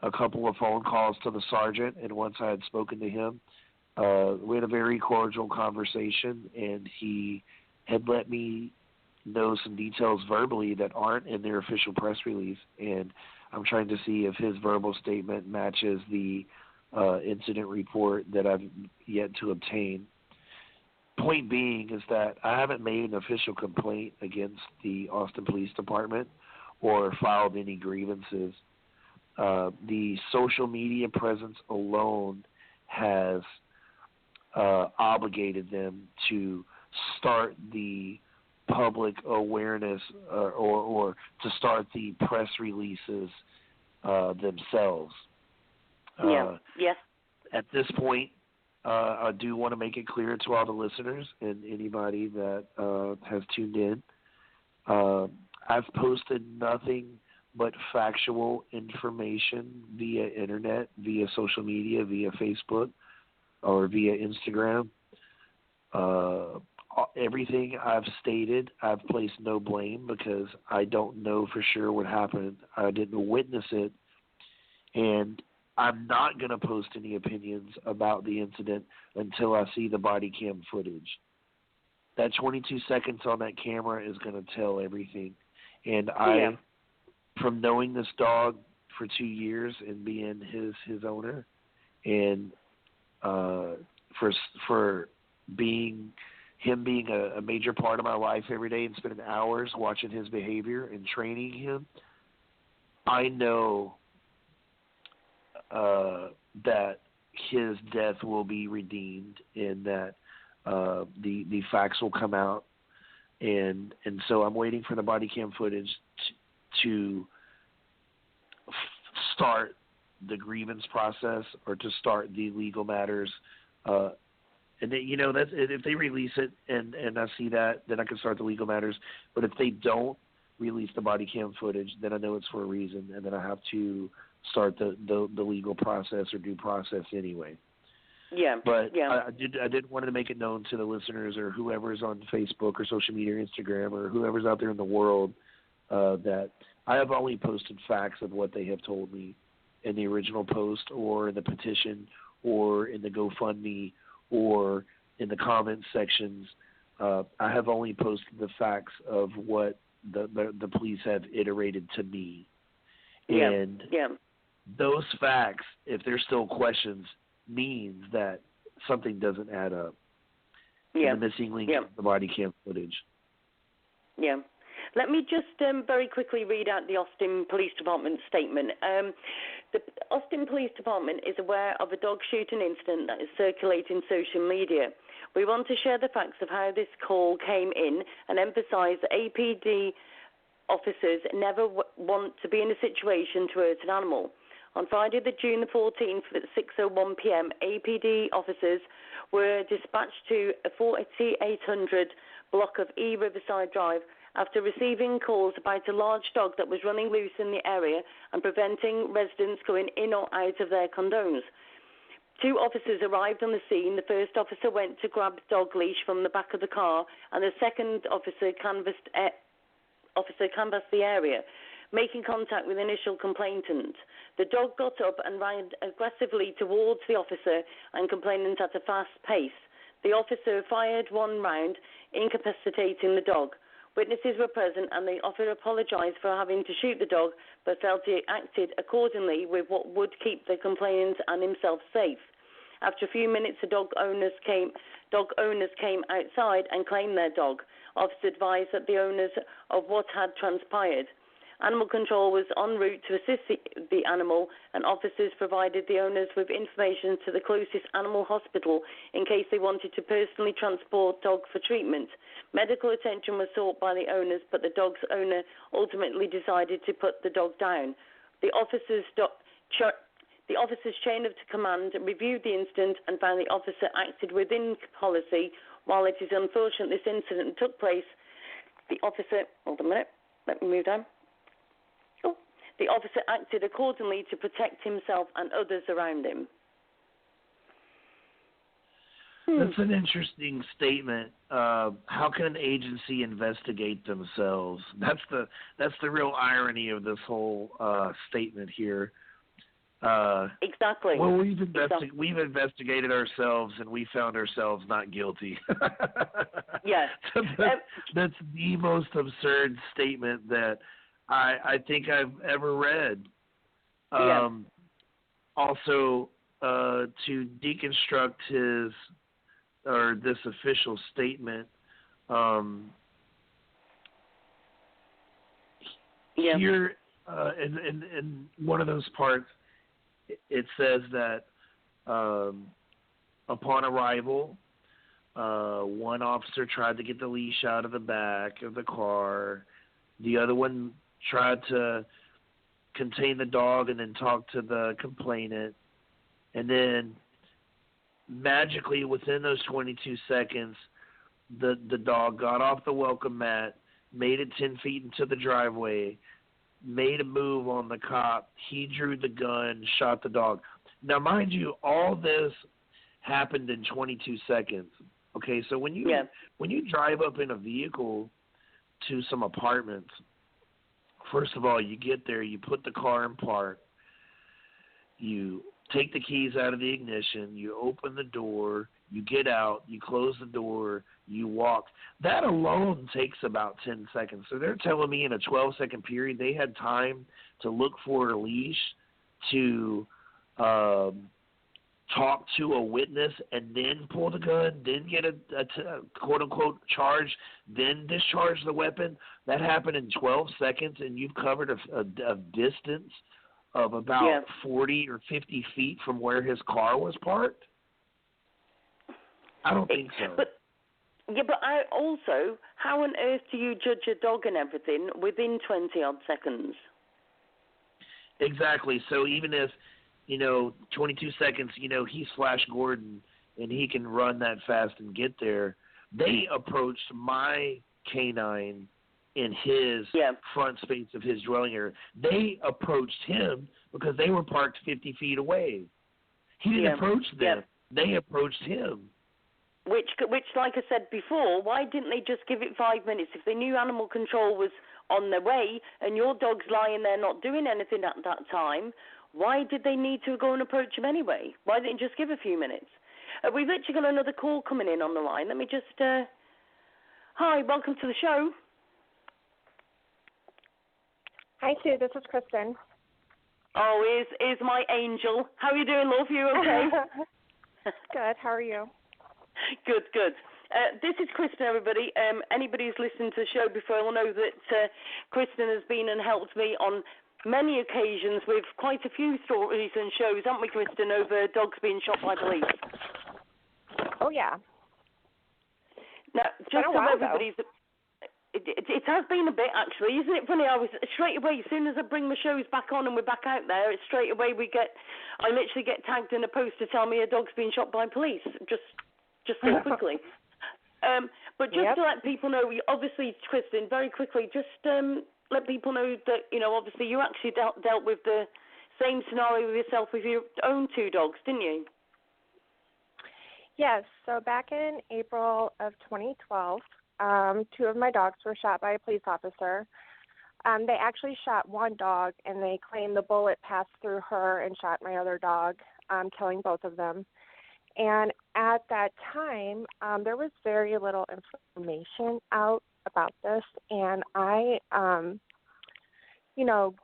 a couple of phone calls to the sergeant, and once I had spoken to him, we had a very cordial conversation, and he had let me know some details verbally that aren't in their official press release, and I'm trying to see if his verbal statement matches the incident report that I've yet to obtain. Point being is that I haven't made an official complaint against the Austin Police Department or filed any grievances. The social media presence alone has obligated them to start the public awareness or to start the press releases themselves. At this point, I do want to make it clear to all the listeners and anybody that has tuned in. I've posted nothing but factual information via internet, via social media, via Facebook, or via Instagram. Everything I've stated, I've placed no blame because I don't know for sure what happened. I didn't witness it, and I'm not going to post any opinions about the incident until I see the body cam footage. That 22 seconds on that camera is going to tell everything. And from knowing this dog for 2 years and being his owner, and for being a major part of my life every day and spending hours watching his behavior and training him. I know that his death will be redeemed, and that the facts will come out, and so I'm waiting for the body cam footage to start the grievance process, or to start the legal matters. And they, that's, if they release it and I see that, then I can start the legal matters. But if they don't release the body cam footage, then I know it's for a reason, and then I have to start the legal process or due process anyway. Yeah. But yeah. I did want to make it known to the listeners, or whoever's on Facebook or social media or Instagram, or whoever's out there in the world, that I have only posted facts of what they have told me in the original post, or in the petition, or in the GoFundMe, or in the comment sections. I have only posted the facts of what the police have iterated to me. And those facts, if there's still questions, means that something doesn't add up. Yeah. And the missing link is the body cam footage. Yeah. Let me just very quickly read out the Austin Police Department statement. The Austin Police Department is aware of a dog shooting incident that is circulating social media. We want to share the facts of how this call came in and emphasize that APD officers never want to be in a situation to hurt an animal. On Friday, June the 14th at 6:01 p.m., APD officers were dispatched to a 4800 block of Riverside Drive after receiving calls about a large dog that was running loose in the area and preventing residents going in or out of their condos. 2 officers arrived on the scene. The first officer went to grab the dog leash from the back of the car, and the second officer canvassed the area, making contact with the initial complainant. The dog got up and ran aggressively towards the officer and complainant at a fast pace. The officer fired 1 round, incapacitating the dog. Witnesses were present, and the officer apologized for having to shoot the dog, but felt he acted accordingly with what would keep the complainant and himself safe. After a few minutes, the dog owners came outside and claimed their dog. Officers advised that the owners of what had transpired. Animal control was en route to assist the animal, and officers provided the owners with information to the closest animal hospital in case they wanted to personally transport dog for treatment. Medical attention was sought by the owners, but the dog's owner ultimately decided to put the dog down. The officers' chain of command reviewed the incident and found the officer acted within policy. While it is unfortunate this incident took place, the officer... Hold on a minute. Let me move down. The officer acted accordingly to protect himself and others around him. That's an interesting statement. How can an agency investigate themselves? That's the real irony of this whole statement here. Exactly. Well, we've investigated ourselves, and we found ourselves not guilty. Yes. That's the most absurd statement that I think I've ever read. Also, to deconstruct this official statement, here in one of those parts, it says that upon arrival, one officer tried to get the leash out of the back of the car. The other one tried to contain the dog and then talk to the complainant. And then magically within those 22 seconds, the dog got off the welcome mat, made it 10 feet into the driveway, made a move on the cop. He drew the gun, shot the dog. Now, mind you, all this happened in 22 seconds. Okay, so when you drive up in a vehicle to some apartments, first of all, you get there, you put the car in park, you take the keys out of the ignition, you open the door, you get out, you close the door, you walk. That alone takes about 10 seconds. So they're telling me in a 12-second period they had time to look for a leash, to talk to a witness, and then pull the gun, then get a quote-unquote charge, then discharge the weapon. That happened in 12 seconds, and you've covered a distance of about 40 or 50 feet from where his car was parked? I don't think so. But I also, how on earth do you judge a dog and everything within 20-odd seconds? Exactly. So even if, 22 seconds, he's Flash Gordon and he can run that fast and get there, they approached my canine in his front space of his dwelling area. They approached him because they were parked 50 feet away. He didn't approach them. They approached him. Which, like I said before, why didn't they just give it 5 minutes? If they knew animal control was on their way and your dog's lying there not doing anything at that time, why did they need to go and approach him anyway? Why didn't you just give a few minutes? We've actually got another call coming in on the line. Let me just... Hi, welcome to the show. Hi, Sue. This is Kristen. Oh, is my angel. How are you doing, love? You okay? Good. How are you? Good. This is Kristen, everybody. Anybody who's listened to the show before will know that Kristen has been and helped me on many occasions with quite a few stories and shows, haven't we, Kristen, over dogs being shot by police? Oh, yeah. Now, just so everybody's... It has been a bit, actually. Isn't it funny? I was straight away, as soon as I bring my shows back on and we're back out there, it's straight away I literally get tagged in a post to tell me a dog's been shot by police, just so quickly. But just to let people know, obviously, Kristen, very quickly, just let people know that, obviously you actually dealt with the same scenario with yourself with your own 2 dogs, didn't you? Yes. So back in April of 2012, 2 of my dogs were shot by a police officer. They actually shot one dog, and they claimed the bullet passed through her and shot my other dog, killing both of them. And at that time, there was very little information out about this, and I,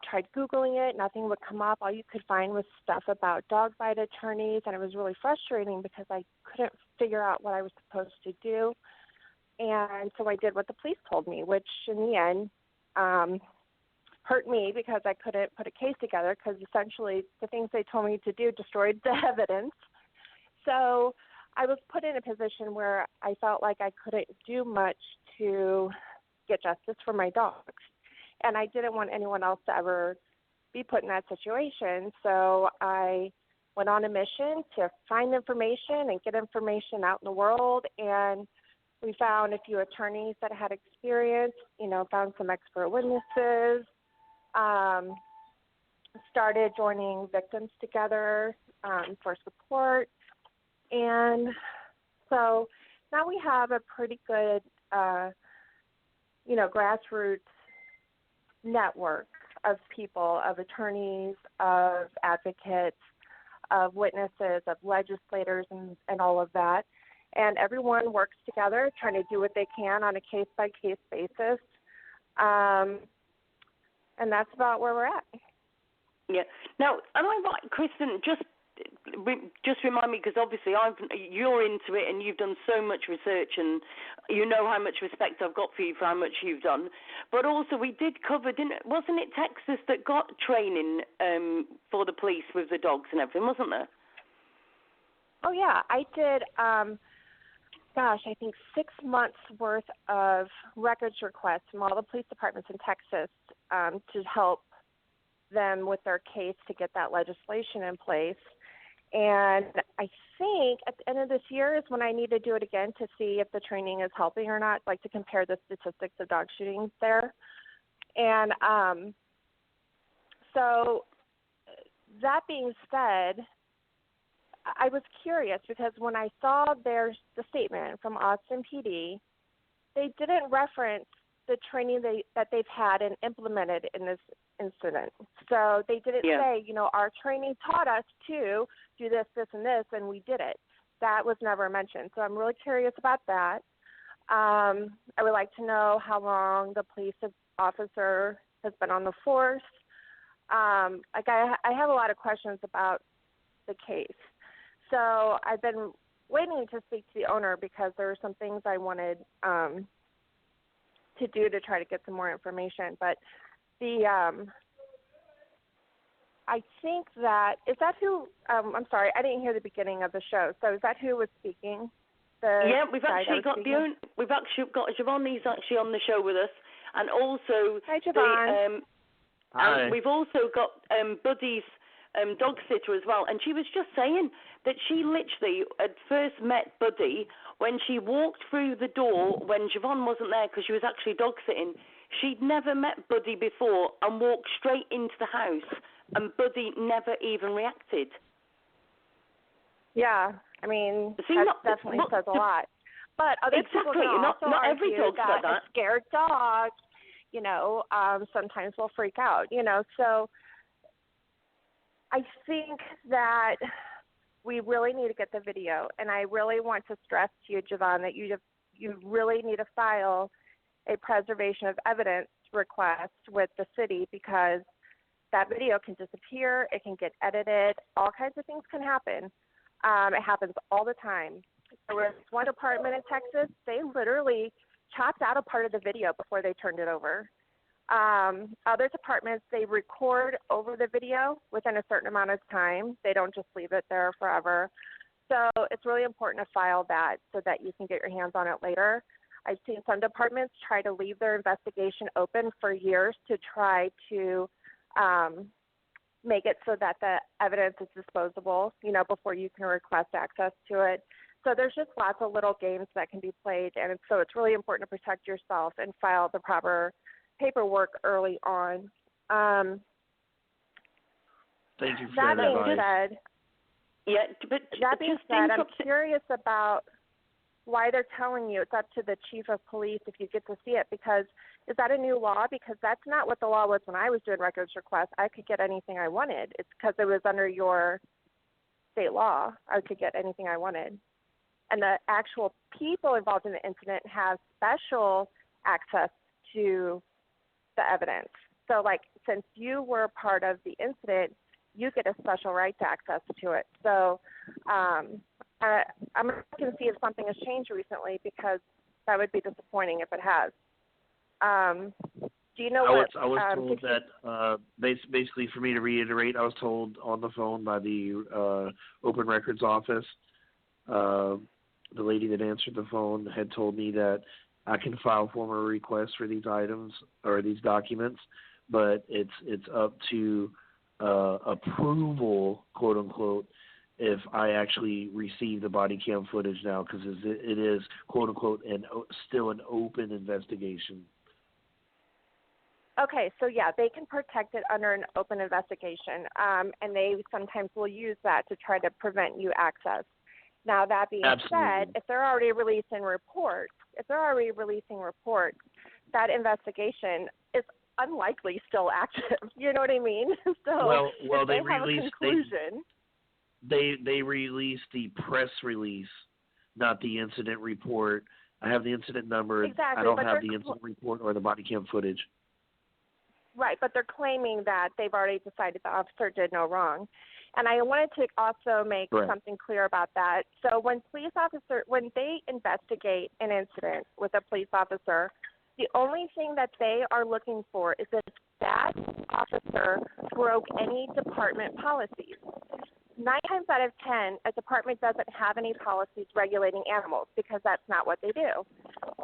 tried Googling it. Nothing would come up. All you could find was stuff about dog bite attorneys, and it was really frustrating because I couldn't figure out what I was supposed to do. And so I did what the police told me, which in the end hurt me because I couldn't put a case together because essentially the things they told me to do destroyed the evidence. So I was put in a position where I felt like I couldn't do much to get justice for my dogs. And I didn't want anyone else to ever be put in that situation. So I went on a mission to find information and get information out in the world. And we found a few attorneys that had experience, found some expert witnesses, started joining victims together for support. And so now we have a pretty good, grassroots network of people, of attorneys, of advocates, of witnesses, of legislators, and all of that. And everyone works together trying to do what they can on a case-by-case basis. And that's about where we're at. Yeah. Now, am I right, Kristen, just remind me, because obviously you're into it and you've done so much research and you know how much respect I've got for you for how much you've done. But also we did cover, wasn't it Texas that got training for the police with the dogs and everything, wasn't there? Oh, yeah. I did, I think 6 months worth of records requests from all the police departments in Texas to help them with their case to get that legislation in place. And I think at the end of this year is when I need to do it again to see if the training is helping or not, like to compare the statistics of dog shootings there. And so that being said, I was curious because when I saw the statement from Austin PD, they didn't reference the training that they've had and implemented in this incident. So they didn't say, our training taught us to do this, this, and this, and we did it. That was never mentioned. So I'm really curious about that. I would like to know how long the police officer has been on the force. I have a lot of questions about the case. So I've been waiting to speak to the owner because there were some things I wanted to do to try to get some more information. But I think is that who, I'm sorry, I didn't hear the beginning of the show. So is that who was speaking? We've actually got Jevon. He's actually on the show with us. And also, hi, Jevon. And we've also got Buddy's dog sitter as well. And she was just saying that she literally had first met Buddy when she walked through the door when Jevon wasn't there because she was actually dog sitting. She'd never met Buddy before and walked straight into the house, and Buddy never even reacted. Yeah, I mean, that definitely says a lot. But other people can also not every argue dog's like that. A scared dog, sometimes will freak out, So I think that we really need to get the video, and I really want to stress to you, Jevon, that you really need to file a preservation of evidence request with the city because that video can disappear, it can get edited, all kinds of things can happen. It happens all the time. There was one department in Texas, they literally chopped out a part of the video before they turned it over. Other departments, they record over the video within a certain amount of time. They don't just leave it there forever. So it's really important to file that so that you can get your hands on it later. I've seen some departments try to leave their investigation open for years to try to make it so that the evidence is disposable, before you can request access to it. So there's just lots of little games that can be played, and so it's really important to protect yourself and file the proper paperwork early on. Thank you for that advice. That being said, I'm curious about why they're telling you it's up to the chief of police if you get to see it, because is that a new law? Because that's not what the law was when I was doing records requests. I could get anything I wanted. It's because it was under your state law. I could get anything I wanted. And the actual people involved in the incident have special access to the evidence. So, since you were part of the incident, you get a special right to access to it. So I'm looking to see if something has changed recently because that would be disappointing if it has. Do you know what? I was told that basically, for me to reiterate, I was told on the phone by the Open Records office, the lady that answered the phone had told me that I can file formal requests for these items or these documents, but it's up to approval, quote unquote, if I actually receive the body cam footage now, because it is, quote unquote, still an open investigation. Okay, so they can protect it under an open investigation, and they sometimes will use that to try to prevent you access. Now, that being said, if they're already releasing reports, that investigation is unlikely still active. You know what I mean? So well, they have released a conclusion. They released the press release, not the incident report. I have the incident number. Exactly, I don't have the incident report or the body cam footage. Right, but they're claiming that they've already decided the officer did no wrong. And I wanted to also make something clear about that. So when they investigate an incident with a police officer, the only thing that they are looking for is if that officer broke any department policies. 9 times out of 10, a department doesn't have any policies regulating animals because that's not what they do.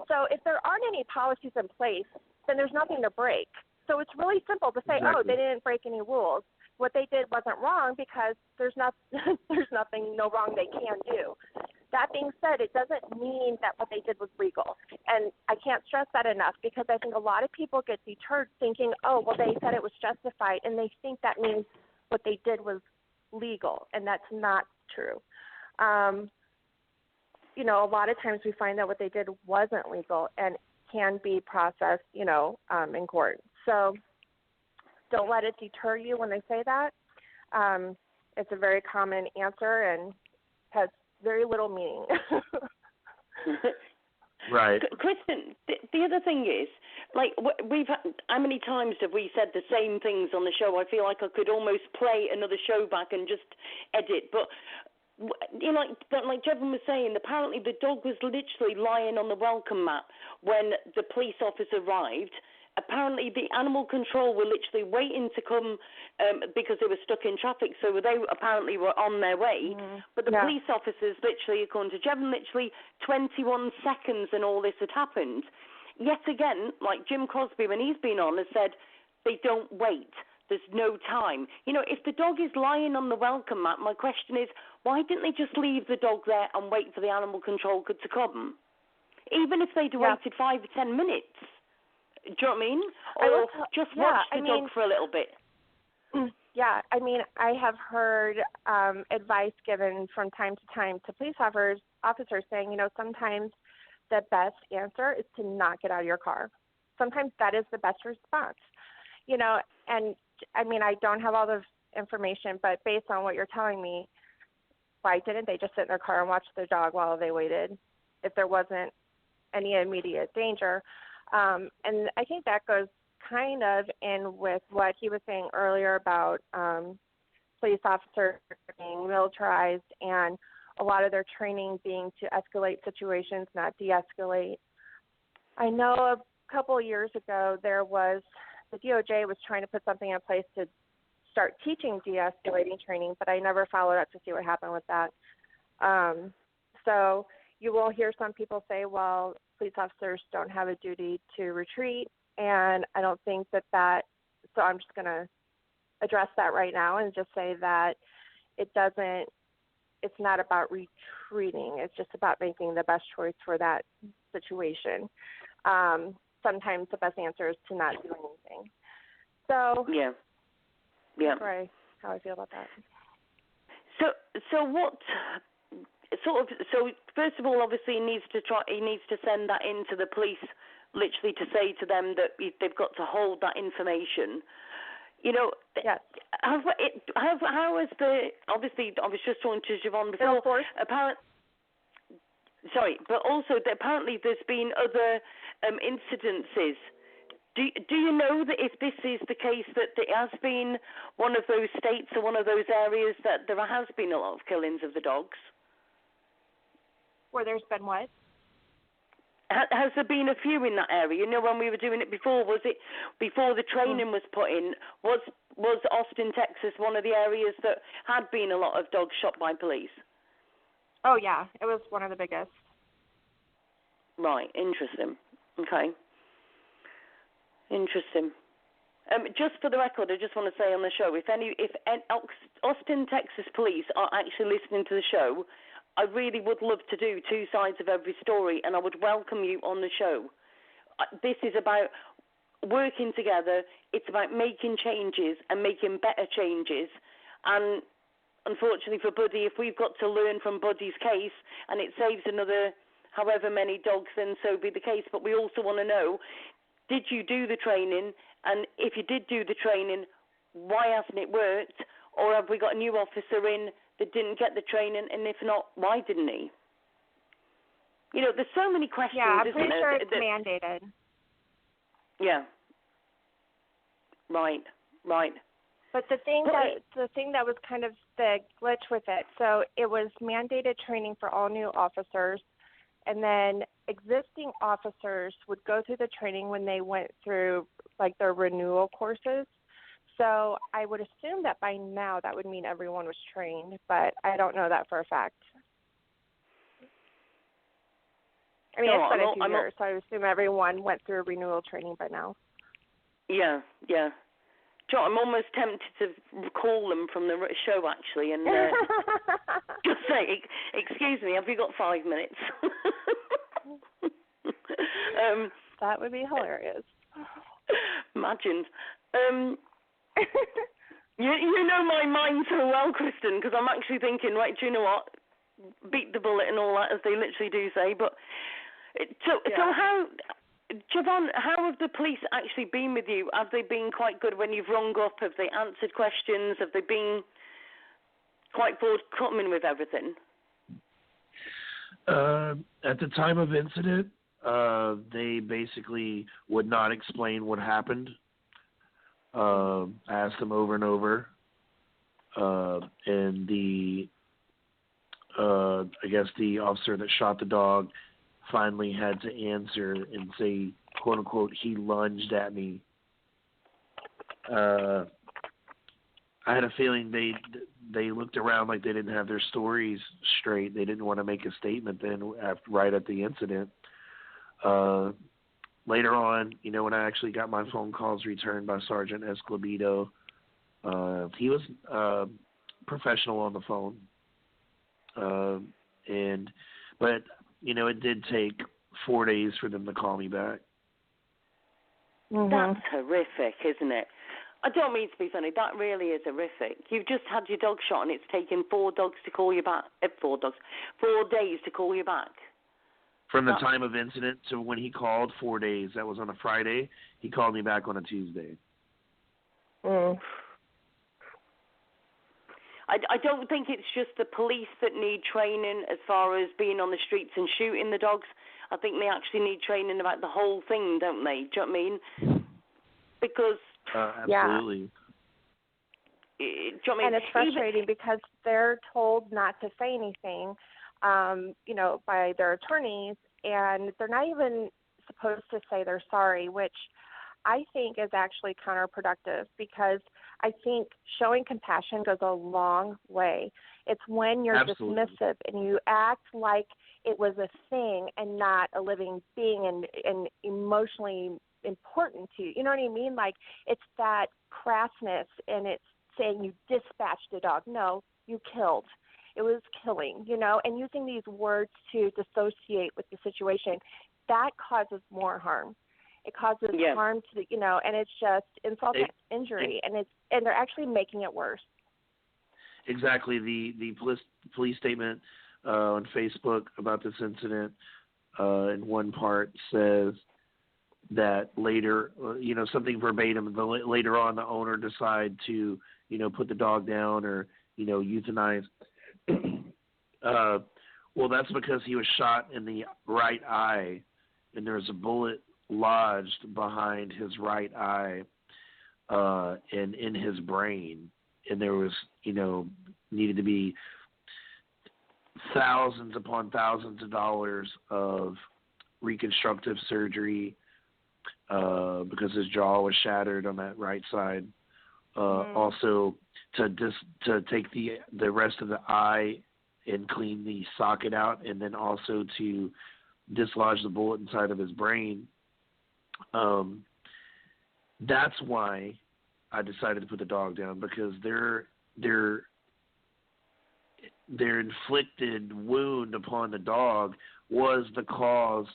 So if there aren't any policies in place, then there's nothing to break. So it's really simple to say, they didn't break any rules. What they did wasn't wrong because there's no wrong they can do. That being said, it doesn't mean that what they did was legal. And I can't stress that enough because I think a lot of people get deterred thinking, they said it was justified, and they think that means what they did was legal, and that's not true. A lot of times we find that what they did wasn't legal, and can be processed, in court. So don't let it deter you when they say that. It's a very common answer and has very little meaning. Right. Kristen, the other thing is, we've had, how many times have we said the same things on the show? I feel like I could almost play another show back and just edit. But, like Jevon was saying, apparently the dog was literally lying on the welcome mat when the police officer arrived. Apparently the animal control were literally waiting to come because they were stuck in traffic, so they apparently were on their way. But the police officers literally, according to Jevon, literally 21 seconds and all this had happened. Yet again, like Jim Crosby, when he's been on, has said they don't wait. There's no time. If the dog is lying on the welcome mat, my question is, why didn't they just leave the dog there and wait for the animal control to come? Even if they'd waited 5 or 10 minutes. Do you know what I mean? Or just watch the dog for a little bit. Yeah, I have heard advice given from time to time to police officers saying, sometimes the best answer is to not get out of your car. Sometimes that is the best response. And I don't have all the information, but based on what you're telling me, why didn't they just sit in their car and watch their dog while they waited if there wasn't any immediate danger? And I think that goes kind of in with what he was saying earlier about police officers being militarized and a lot of their training being to escalate situations, not de-escalate. I know a couple of years ago the DOJ was trying to put something in place to start teaching de-escalating training, but I never followed up to see what happened with that. So you will hear some people say, well, police officers don't have a duty to retreat, and I don't think that so I'm just going to address that right now and just say that it's not about retreating. It's just about making the best choice for that situation. Sometimes the best answer is to not do anything. So that's how I feel about that. So what So first of all, obviously he needs to send that in to the police, literally to say to them that they've got to hold that information. Yes. How is obviously I was just talking to Jevon before. But also apparently there's been other incidences. Do you know that if this is the case, that it has been one of those states or one of those areas that there has been a lot of killings of the dogs? Where there's been what? Has there been a few in that area? When we were doing it before, was it before the training was put in? Was Austin, Texas, one of the areas that had been a lot of dogs shot by police? Oh, yeah. It was one of the biggest. Right. Interesting. Okay. Interesting. Just for the record, I just want to say on the show, if Austin, Texas police are actually listening to the show, I really would love to do two sides of every story, and I would welcome you on the show. This is about working together. It's about making changes and making better changes. And unfortunately for Buddy, if we've got to learn from Buddy's case and it saves another however many dogs, then so be the case. But we also want to know, did you do the training? And if you did do the training, why hasn't it worked? Or have we got a new officer in that didn't get the training? And if not, why didn't he? There's so many questions, I'm isn't pretty there? sure it's mandated. Yeah. Right. But the thing that was kind of the glitch with it, so it was mandated training for all new officers, and then existing officers would go through the training when they went through their renewal courses. So I would assume that by now that would mean everyone was trained, but I don't know that for a fact. It's been a few years, so I assume everyone went through renewal training by now. Yeah. John, I'm almost tempted to call them from the show, actually, and just say, excuse me, have you got 5 minutes? That would be hilarious. Imagine. You know my mind so well, Kristen, because I'm actually thinking, right, do you know what? Beat the bullet and all that, as they literally do say. But so how? Jevon, how have the police actually been with you? Have they been quite good when you've rung up? Have they answered questions? Have they been quite forthcoming with everything? At the time of incident, they basically would not explain what happened. I asked them over and over, and I guess the officer that shot the dog finally had to answer and say, quote unquote, he lunged at me. I had a feeling they looked around like they didn't have their stories straight. They didn't want to make a statement then right at the incident. Later on, when I actually got my phone calls returned by Sergeant Escobedo, he was professional on the phone. But it did take 4 days for them to call me back. Mm-hmm. That's horrific, isn't it? I don't mean to be funny. That really is horrific. You've just had your dog shot, and it's taken 4 dogs to call you back. 4 days to call you back. From the time of incident to when he called, 4 days. That was on a Friday. He called me back on a Tuesday. Mm. I don't think it's just the police that need training as far as being on the streets and shooting the dogs. I think they actually need training about the whole thing, don't they? Do you know what I mean? Because... absolutely. Do you know what I mean? And it's frustrating because they're told not to say anything, by their attorneys, and they're not even supposed to say they're sorry, which I think is actually counterproductive because I think showing compassion goes a long way. It's when you're dismissive and you act like it was a thing and not a living being and emotionally important to you. You know what I mean? Like it's that crassness and it's saying you dispatched a dog. No, you killed. It was killing, and using these words to dissociate with the situation, that causes more harm. It causes harm to the, and it's just insult to injury, and they're actually making it worse. Exactly. The police statement on Facebook about this incident in one part says that later, something verbatim, later on the owner decided to, put the dog down or, euthanize. Well, that's because he was shot in the right eye, and there was a bullet lodged behind his right eye and in his brain, and there was, needed to be thousands upon thousands of dollars of reconstructive surgery because his jaw was shattered on that right side. Also, to take the rest of the eye and clean the socket out, and then also to dislodge the bullet inside of his brain. That's why I decided to put the dog down, because their inflicted wound upon the dog was the cause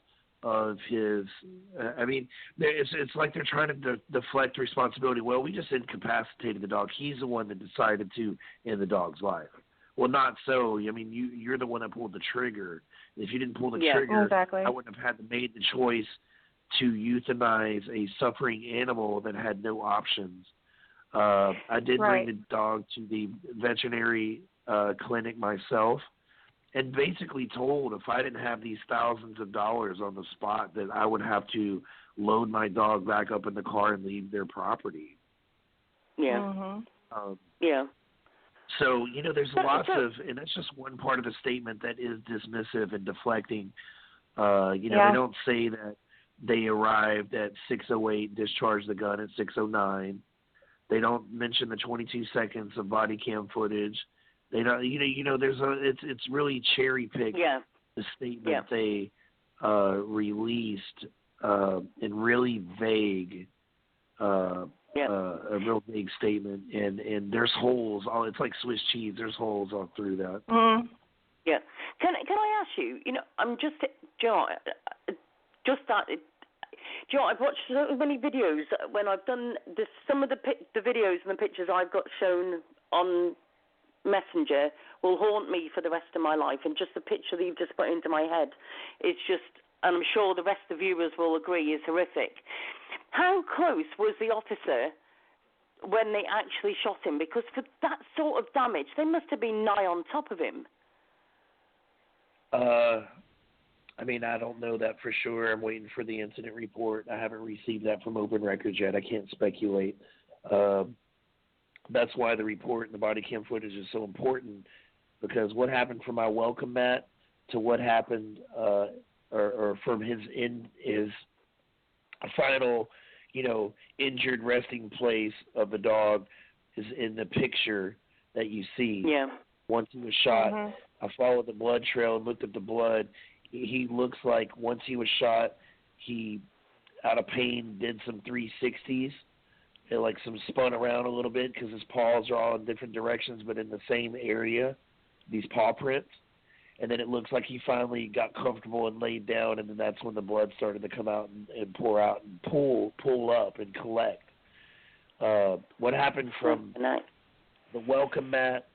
of his. It's like they're trying to deflect responsibility. Well, we just incapacitated the dog. He's the one that decided to end the dog's life. Well, not so. You're the one that pulled the trigger. If you didn't pull the trigger, exactly. I wouldn't have had to made the choice to euthanize a suffering animal that had no options. I did bring the dog to the veterinary clinic myself, and basically told if I didn't have these thousands of dollars on the spot that I would have to load my dog back up in the car and leave their property. Yeah. Yeah. So, there's lots of, and that's just one part of the statement that is dismissive and deflecting. They don't say that they arrived at 6:08, discharged the gun at 6:09. They don't mention the 22 seconds of body cam footage. They don't, it's really cherry picked the statement they released in really vague. A real big statement, and there's holes. It's like Swiss cheese. There's holes all through that. Mm. Yeah. Can I ask you? I'm just, just started. I've watched so many videos when I've done this. Some of the videos and the pictures I've got shown on Messenger will haunt me for the rest of my life, and just the picture that you've just put into my head is just and I'm sure the rest of the viewers will agree, is horrific. How close was the officer when they actually shot him? Because for that sort of damage, they must have been nigh on top of him. I mean, I don't know that for sure. I'm waiting for the incident report. I haven't received that from Open Records yet. I can't speculate. That's why the report and the body cam footage is so important, because what happened from my welcome mat to what happened or from his final, injured resting place of the dog is in the picture that you see. Yeah. Once he was shot, I followed the blood trail and looked at the blood. He looks like once he was shot, he, out of pain, did some 360s. It like some spun around a little bit because his paws are all in different directions but in the same area, these paw prints. And then it looks like he finally got comfortable and laid down, and then that's when the blood started to come out and pour out and pull up and collect. What happened from the welcome mat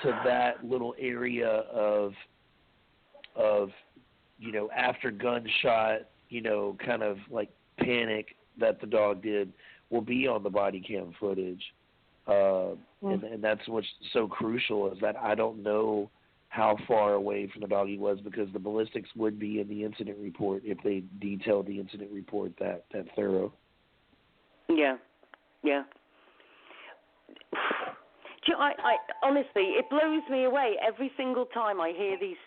to that little area of after gunshot, kind of like panic that the dog did will be on the body cam footage. And that's what's so crucial, is that I don't know how far away from the dog he was, because the ballistics would be in the incident report if they detailed the incident report that thorough. Yeah. I honestly, it blows me away every single time I hear these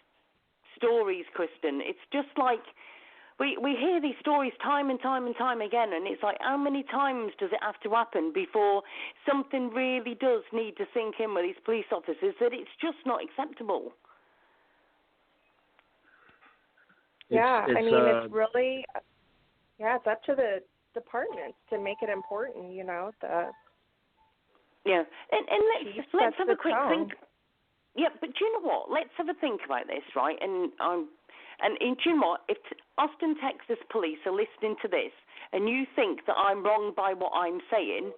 stories, Kristen. It's just like we hear these stories time and time and time again, and it's like, how many times does it have to happen before something really does need to sink in with these police officers that it's just not acceptable? It's really, it's up to the departments to make it important, and let's have a quick think. Yeah, but do you know what? Let's have a think about this, right? And do you know what? If Austin, Texas police are listening to this and you think that I'm wrong by what I'm saying,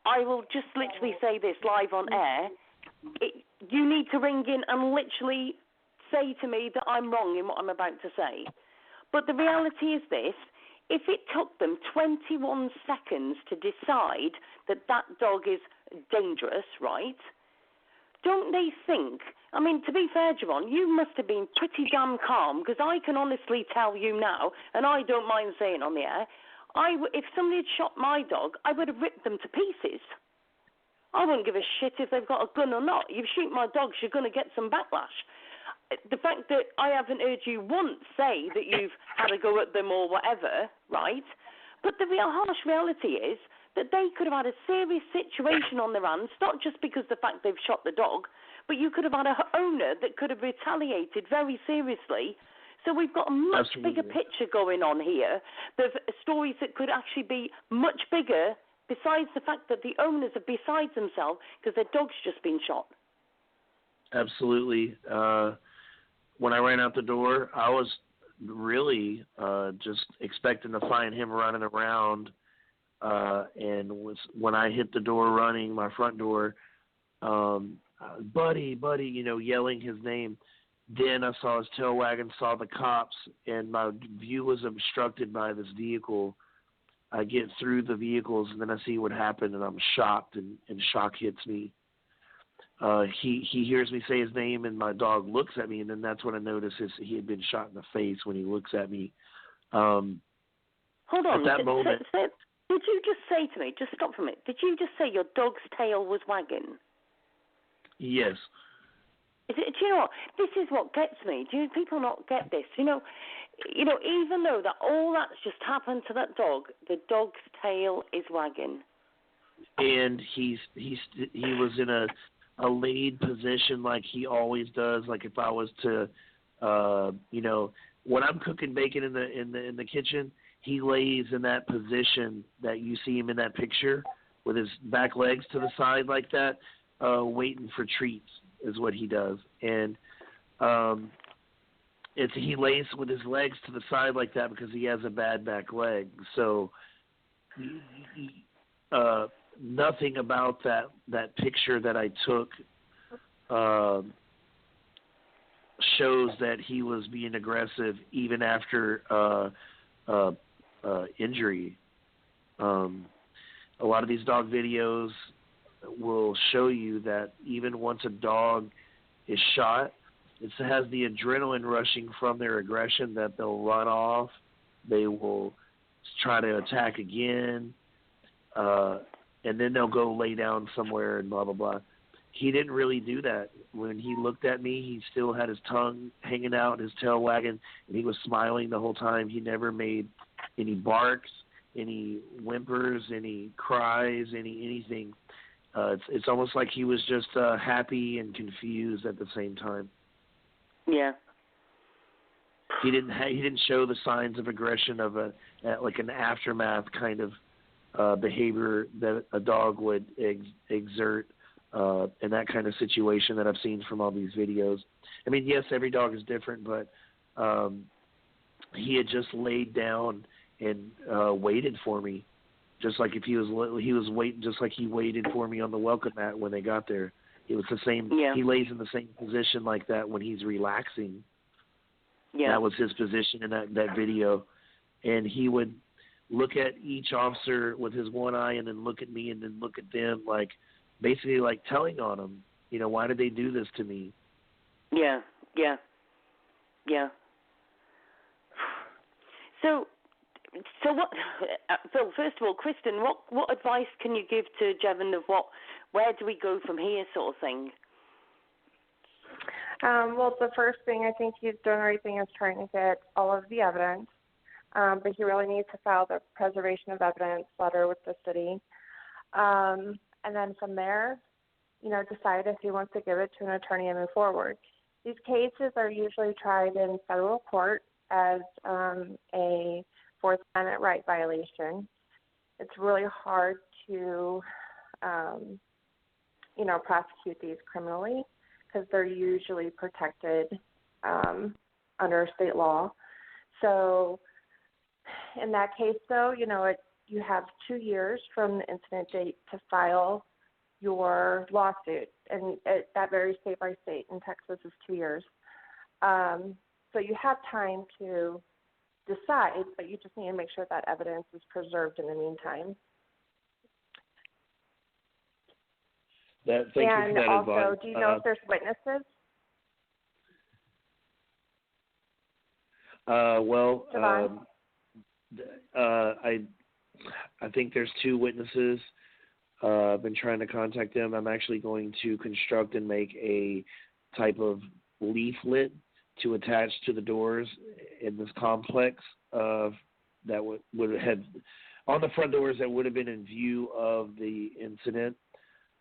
I will just literally say this live on air. You need to ring in and literally say to me that I'm wrong in what I'm about to say. But the reality is this. If it took them 21 seconds to decide that dog is dangerous, right? Don't they think, I mean, to be fair, Jevon, you must have been pretty damn calm, because I can honestly tell you now, and I don't mind saying on the air, if somebody had shot my dog, I would have ripped them to pieces. I wouldn't give a shit if they've got a gun or not. You shoot my dogs, you're going to get some backlash. The fact that I haven't heard you once say that you've had a go at them or whatever, right? But the real harsh reality is that they could have had a serious situation on their hands, not just because the fact they've shot the dog, but you could have had an owner that could have retaliated very seriously. So we've got a much bigger picture going on here. There's stories that could actually be much bigger, besides the fact that the owners are beside themselves because their dog's just been shot. Absolutely. When I ran out the door, I was really just expecting to find him running around. When I hit the door running, my front door, buddy, yelling his name. Then I saw his tail wagging, saw the cops, and my view was obstructed by this vehicle. I get through the vehicles, and then I see what happened, and I'm shocked, and shock hits me. He hears me say his name, and my dog looks at me, and then that's when I notice he had been shot in the face when he looks at me. Hold on. At that moment... Did you just say to me, just stop for a minute, did you just say your dog's tail was wagging? Yes. Do you know what? This is what gets me. Do people not get this? You know, even though that all that's just happened to that dog, the dog's tail is wagging. And he was in a laid position like he always does. Like if I was to, when I'm cooking bacon in the kitchen, he lays in that position that you see him in that picture with his back legs to the side like that, waiting for treats is what he does. And he lays with his legs to the side like that because he has a bad back leg. So nothing about that picture that I took shows that he was being aggressive even after injury. A lot of these dog videos will show you that even once a dog is shot, it has the adrenaline rushing from their aggression that they'll run off, they will try to attack again, and then they'll go lay down somewhere and blah, blah, blah. He didn't really do that. When he looked at me, he still had his tongue hanging out, his tail wagging, and he was smiling the whole time. He never made any barks, any whimpers, any cries, anything. It's almost like he was just happy and confused at the same time. Yeah. He didn't show the signs of aggression of like an aftermath kind of behavior that a dog would exert in that kind of situation that I've seen from all these videos. I mean, yes, every dog is different, but he had just laid down and waited for me, just like if he was waiting, just like he waited for me on the welcome mat when they got there. It was the same. Yeah. He lays in the same position like that when he's relaxing. Yeah. That was his position in that video. And he would look at each officer with his one eye and then look at me and then look at them, like basically like telling on them, why did they do this to me? Yeah, yeah, yeah. So what? So first of all, Kristen, what advice can you give to Jevon of where do we go from here, sort of thing? Well, the first thing, I think he's doing the right thing is trying to get all of the evidence, but he really needs to file the preservation of evidence letter with the city, and then from there, decide if he wants to give it to an attorney and move forward. These cases are usually tried in federal court as a Fourth Amendment right violation. It's really hard to, prosecute these criminally because they're usually protected under state law. So in that case, though, you have 2 years from the incident date to file your lawsuit, and that varies state by state. In Texas, is 2 years. So you have time to decide, but you just need to make sure that evidence is preserved in the meantime. Thank you for that also, advice. do you know if there's witnesses? I think there's 2 witnesses. I've been trying to contact them. I'm actually going to construct and make a type of leaflet to attach to the doors in this complex that would have on the front doors that would have been in view of the incident.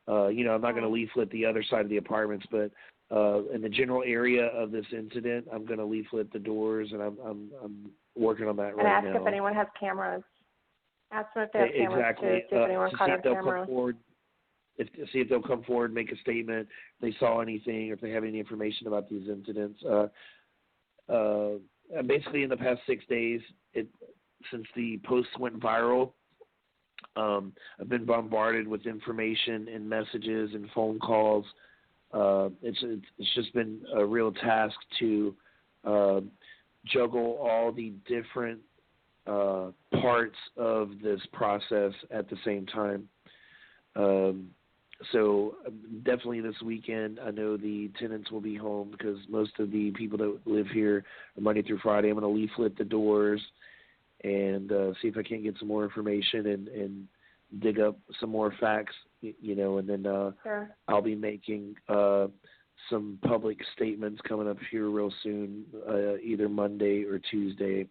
I'm not going to leaflet the other side of the apartments, but in the general area of this incident, I'm going to leaflet the doors, and I'm working on that right now. And ask if anyone has cameras. Ask them if they have cameras exactly. to see if anyone caught on camera. See if they'll come forward, make a statement, if they saw anything, or if they have any information about these incidents. Basically, in the past 6 days, since the post went viral, I've been bombarded with information and messages and phone calls. It's just been a real task to juggle all the different parts of this process at the same time. So definitely this weekend, I know the tenants will be home because most of the people that live here are Monday through Friday. I'm going to leaflet the doors and see if I can't get some more information and dig up some more facts, and then sure. I'll be making some public statements coming up here real soon, either Monday or Tuesday.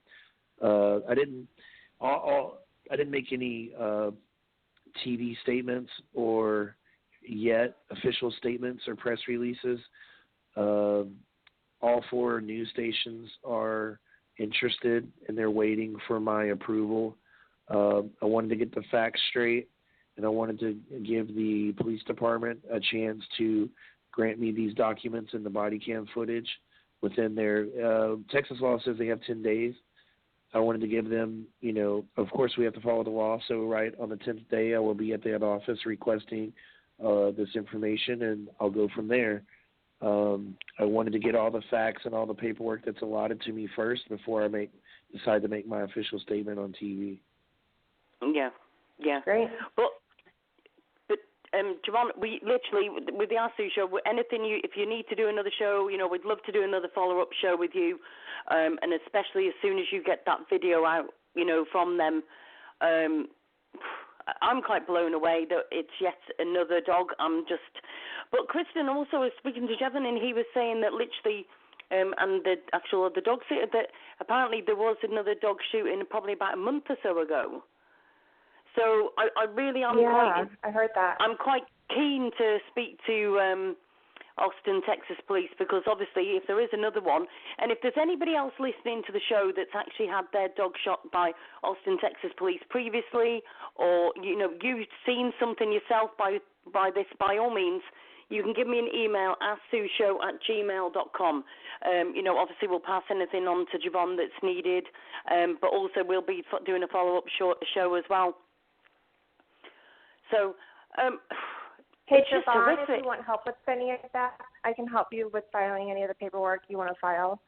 I didn't make any TV statements or yet official statements or press releases. All 4 news stations are interested and they're waiting for my approval. I wanted to get the facts straight, and I wanted to give the police department a chance to grant me these documents and the body cam footage within their Texas law says they have 10 days. I wanted to give them, of course we have to follow the law. So right on the 10th day, I will be at that office requesting this information, and I'll go from there. I wanted to get all the facts and all the paperwork that's allotted to me first before I decide to make my official statement on TV. Yeah. Great. But Jevon, we literally, with the Asu show, if you need to do another show, we'd love to do another follow-up show with you, and especially as soon as you get that video out, from them. I'm quite blown away that it's yet another dog. But Kristen also was speaking to Jevon, and he was saying that literally, and the dog sitter, that apparently there was another dog shooting probably about a month or so ago. So I really am I heard that. I'm quite keen to speak to Austin, Texas Police, because obviously if there is another one, and if there's anybody else listening to the show that's actually had their dog shot by Austin, Texas Police previously, or you've seen something yourself by this, by all means, you can give me an email, askshow@gmail.com. Obviously we'll pass anything on to Jevon that's needed, but also we'll be doing a follow-up show as well. So, hey, Jevon, if you want help with any of that, I can help you with filing any of the paperwork you want to file.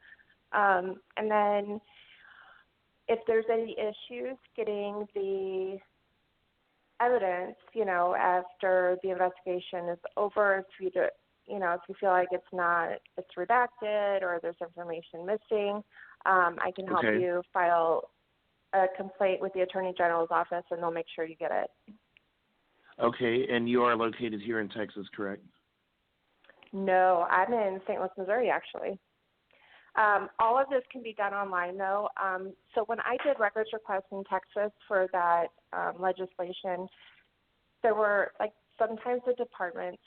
And then if there's any issues getting the evidence, after the investigation is over, if you feel like it's redacted or there's information missing, I can help you file a complaint with the Attorney General's office, and they'll make sure you get it. Okay, and you are located here in Texas, correct? No, I'm in St. Louis, Missouri, actually. All of this can be done online, though. So when I did records requests in Texas for that legislation, there were, sometimes the departments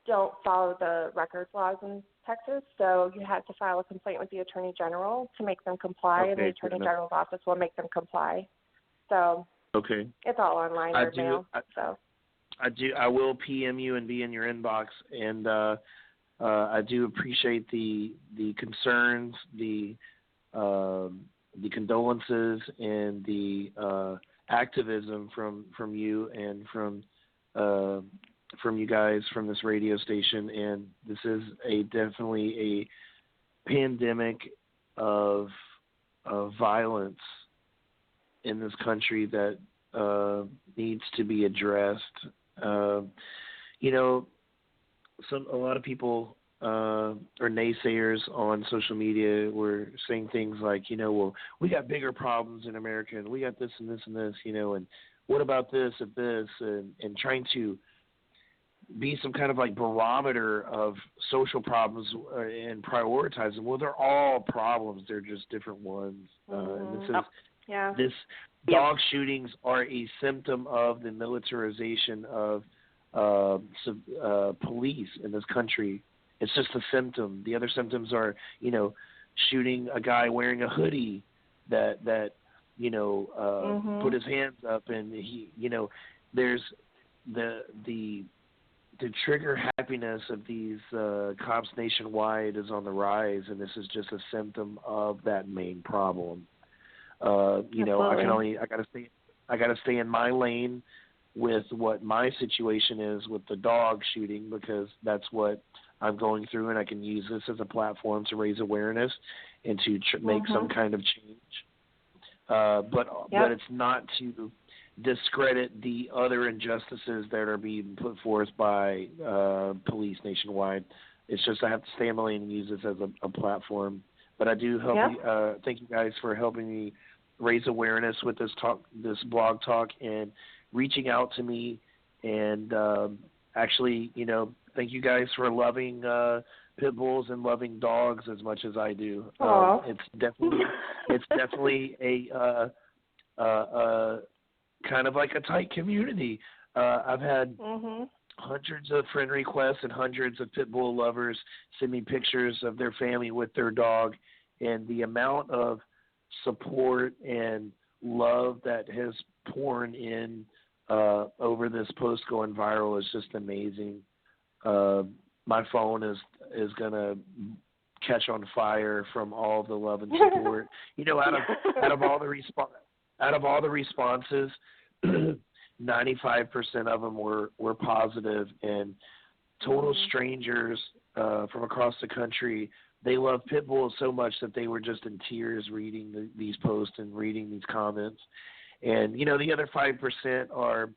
don't follow the records laws in Texas, so you had to file a complaint with the Attorney General to make them comply, and the Attorney General's office will make them comply. So it's all online or mail. I will PM you and be in your inbox, and I do appreciate the concerns, the condolences, and the activism from you and from you guys from this radio station. And this is definitely a pandemic of violence in this country that needs to be addressed. A lot of people or naysayers on social media were saying things like, well, we got bigger problems in America, and we got this and this and this, and what about this and this, and trying to be some kind of barometer of social problems and prioritize them. Well, they're all problems. They're just different ones. And dog shootings are a symptom of the militarization of police in this country. It's just a symptom. The other symptoms are, shooting a guy wearing a hoodie that put his hands up, and he, there's the trigger happiness of these cops nationwide is on the rise, and this is just a symptom of that main problem. I gotta stay in my lane with what my situation is with the dog shooting, because that's what I'm going through, and I can use this as a platform to raise awareness and to make some kind of change. But it's not to discredit the other injustices that are being put forth by police nationwide. It's just I have to stay in my lane and use this as a platform. But I do thank you guys for helping me raise awareness with this blog talk and reaching out to me, and actually, thank you guys for loving pit bulls and loving dogs as much as I do. It's definitely a kind of like a tight community. I've had hundreds of friend requests and hundreds of pit bull lovers send me pictures of their family with their dog, and the amount of support and love that has poured in over this post going viral is just amazing. My phone is gonna catch on fire from all the love and support. Out of all the responses, 95% of them were positive, and total strangers from across the country, they love pit bulls so much that they were just in tears reading these posts and reading these comments. And, the other 5% are,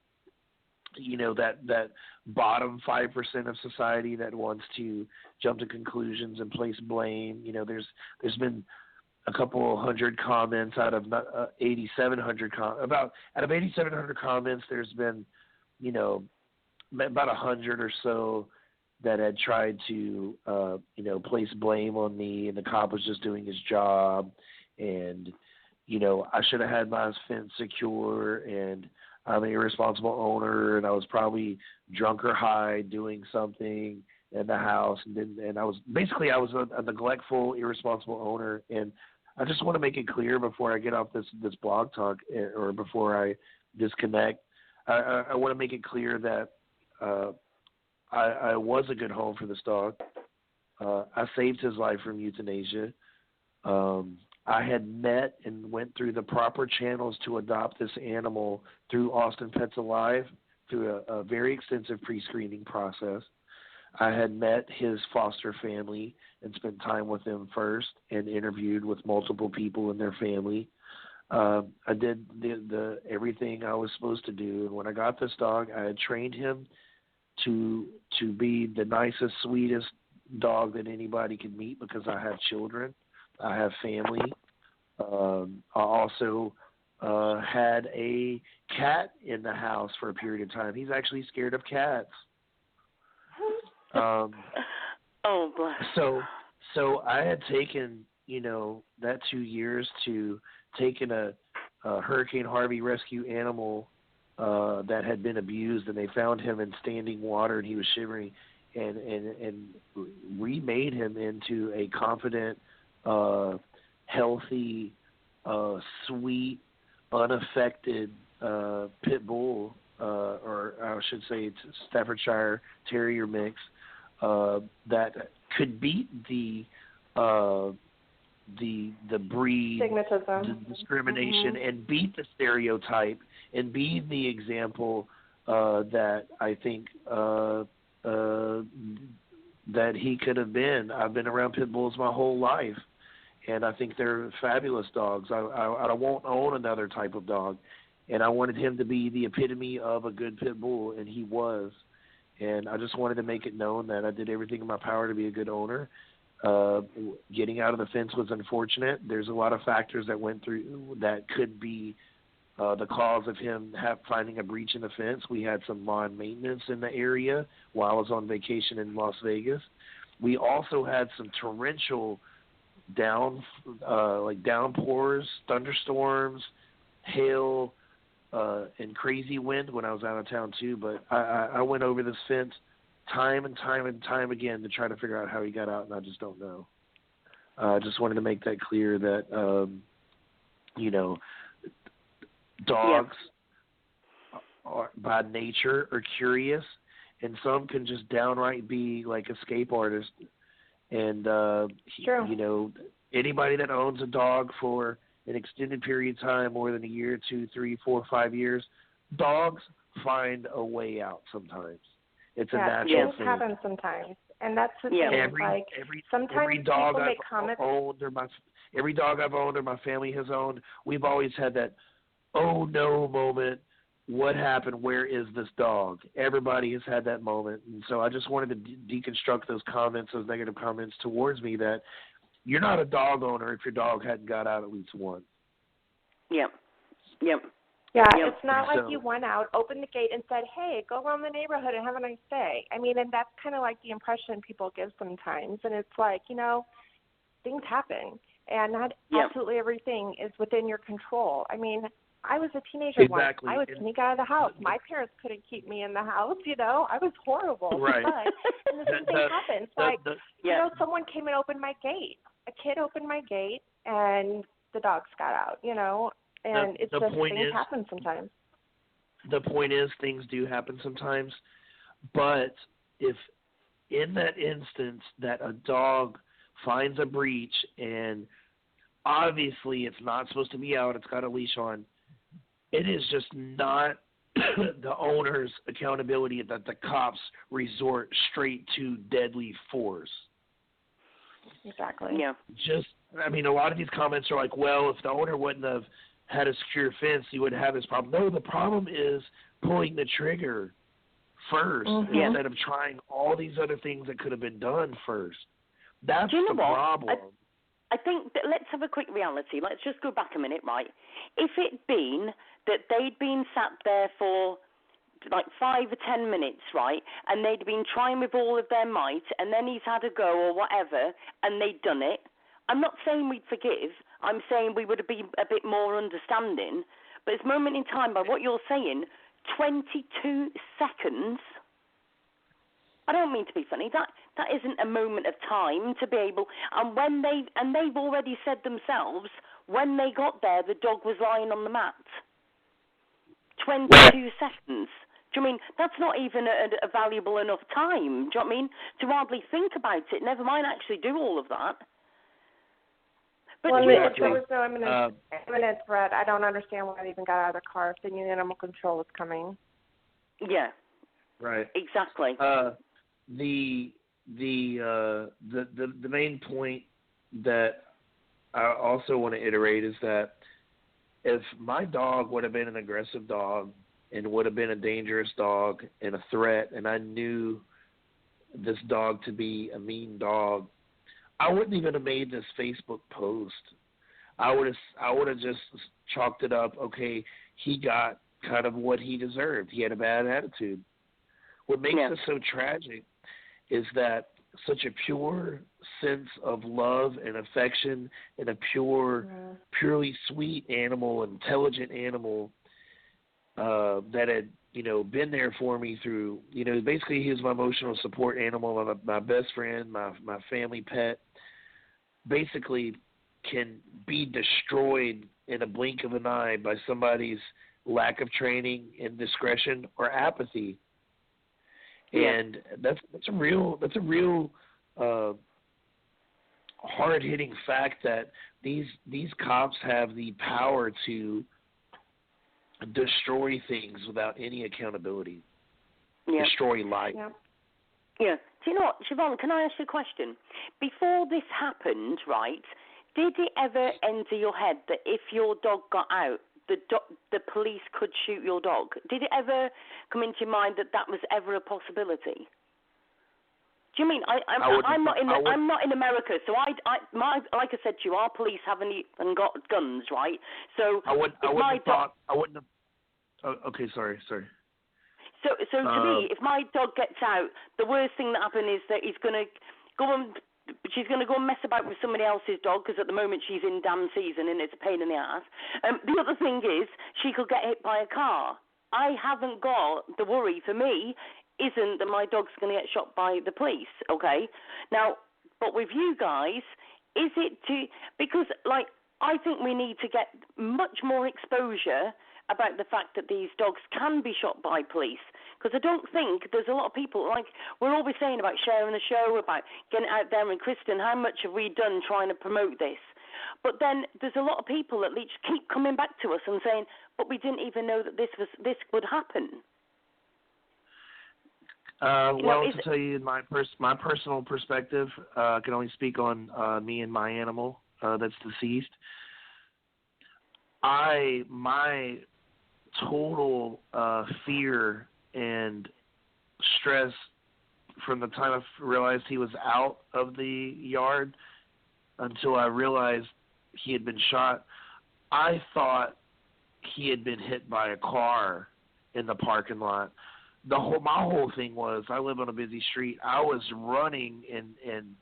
that bottom 5% of society that wants to jump to conclusions and place blame. There's been a couple hundred comments out of 8,700 out of 8,700 comments. There's been, about 100 or so that had tried to, place blame on me, and the cop was just doing his job, and, I should have had my fence secure, and I'm an irresponsible owner, and I was probably drunk or high doing something in the house, and I was a neglectful, irresponsible owner. And I just want to make it clear before I get off this blog talk, or before I disconnect, I want to make it clear that I was a good home for this dog. I saved his life from euthanasia. I had met and went through the proper channels to adopt this animal through Austin Pets Alive, through a very extensive pre-screening process. I had met his foster family and spent time with them first, and interviewed with multiple people in their family. I did the everything I was supposed to do. And when I got this dog, I had trained him to be the nicest, sweetest dog that anybody could meet, because I have children. I have family. I also had a cat in the house for a period of time. He's actually scared of cats. Oh, bless. So I had taken, that 2 years to taking a Hurricane Harvey rescue animal that had been abused, and they found him in standing water, and he was shivering, and remade him into a confident, healthy, sweet, unaffected pit bull, or I should say it's Staffordshire Terrier mix, that could beat the breed, the discrimination, and beat the stereotype, and be the example that I think that he could have been. I've been around pit bulls my whole life, and I think they're fabulous dogs. I won't own another type of dog, and I wanted him to be the epitome of a good pit bull, and he was. And I just wanted to make it known that I did everything in my power to be a good owner. Getting out of the fence was unfortunate. There's a lot of factors that went through that could be the cause of him finding a breach in the fence. We had some lawn maintenance in the area while I was on vacation in Las Vegas. We also had some torrential downpours, thunderstorms, hail, and crazy wind when I was out of town too. But I went over this fence time and time again to try to figure out how he got out, and I just don't know. I just wanted to make that clear that, dogs are, by nature, are curious, and some can just downright be like escape artists. And, anybody that owns a dog for an extended period of time, more than a year, 2, 3, 4, 5 years, dogs find a way out sometimes. It's a natural thing. Things happen sometimes, and that's the thing. Sometimes every dog people I've make comments. Every dog I've owned or my family has owned, we've always had that, oh no moment. What happened? Where is this dog? Everybody has had that moment, and so I just wanted to deconstruct those comments, those negative comments towards me, that you're not a dog owner if your dog hadn't got out at least once. Yep. Yeah, it's not like you went out, opened the gate, and said, hey, go around the neighborhood and have a nice day. I mean, and that's kind of like the impression people give sometimes. And it's like, things happen, and not absolutely everything is within your control. I mean, I was a teenager once. I would sneak out of the house. My parents couldn't keep me in the house, I was horrible. Right. And the same thing happens. Someone came and opened my gate. A kid opened my gate, and the dogs got out, And it's just things happen sometimes. The point is, things do happen sometimes. But if in that instance that a dog finds a breach, and obviously it's not supposed to be out, it's got a leash on, it is just not the owner's accountability that the cops resort straight to deadly force. Exactly. Yeah. A lot of these comments are like, well, if the owner wouldn't have had a secure fence, he wouldn't have this problem. No, the problem is pulling the trigger first instead of trying all these other things that could have been done first. That's the problem. I think that let's have a quick reality. Let's just go back a minute, right? If it'd been that they'd been sat there for like 5 or 10 minutes, right, and they'd been trying with all of their might, and then he's had a go or whatever, and they'd done it, I'm not saying we'd forgive. I'm saying we would have been a bit more understanding. But it's a moment in time, by what you're saying, 22 seconds. I don't mean to be funny. That isn't a moment of time to be able. And they've already said themselves, when they got there, the dog was lying on the mat. 22 seconds. Do you mean that's not even a valuable enough time? Do you know what I mean? To hardly think about it. Never mind actually do all of that. But if there was no imminent threat, I don't understand why they even got out of the car if they knew animal control was coming. Yeah. Right. Exactly. The main point that I also want to iterate is that if my dog would have been an aggressive dog and would have been a dangerous dog and a threat, and I knew this dog to be a mean dog, I wouldn't even have made this Facebook post. I would have just chalked it up. Okay, he got kind of what he deserved. He had a bad attitude. What makes this so tragic is that such a pure sense of love and affection and a purely sweet animal, intelligent animal that had, been there for me through, basically he was my emotional support animal, my best friend, my family pet, basically can be destroyed in a blink of an eye by somebody's lack of training and discretion or apathy. And that's a real hard-hitting fact that these cops have the power to destroy things without any accountability, destroy life. Yeah. Do you know what, Jevon, can I ask you a question? Before this happened, right, did it ever enter your head that if your dog got out, the police could shoot your dog? Did it ever come into your mind that was ever a possibility? Do you mean I'm not in America, so like I said to you, our police haven't even got guns, right? So I wouldn't have thought. Okay, sorry. So to me, if my dog gets out, the worst thing that happened is that she's going to go and mess about with somebody else's dog, because at the moment she's in damn season and it's a pain in the ass. The other thing is she could get hit by a car. I haven't got the worry for me isn't that my dog's going to get shot by the police, okay? Now, but with you guys, is it because I think we need to get much more exposure about the fact that these dogs can be shot by police, because I don't think there's a lot of people, we're always saying about sharing the show, about getting out there, and Kristen, how much have we done trying to promote this? But then there's a lot of people that keep coming back to us and saying, but we didn't even know that this would happen. To tell you my personal perspective, I can only speak on me and my animal that's deceased. My total fear and stress from the time I realized he was out of the yard until I realized he had been shot, I thought he had been hit by a car in the parking lot. My whole thing was, I live on a busy street. I was running and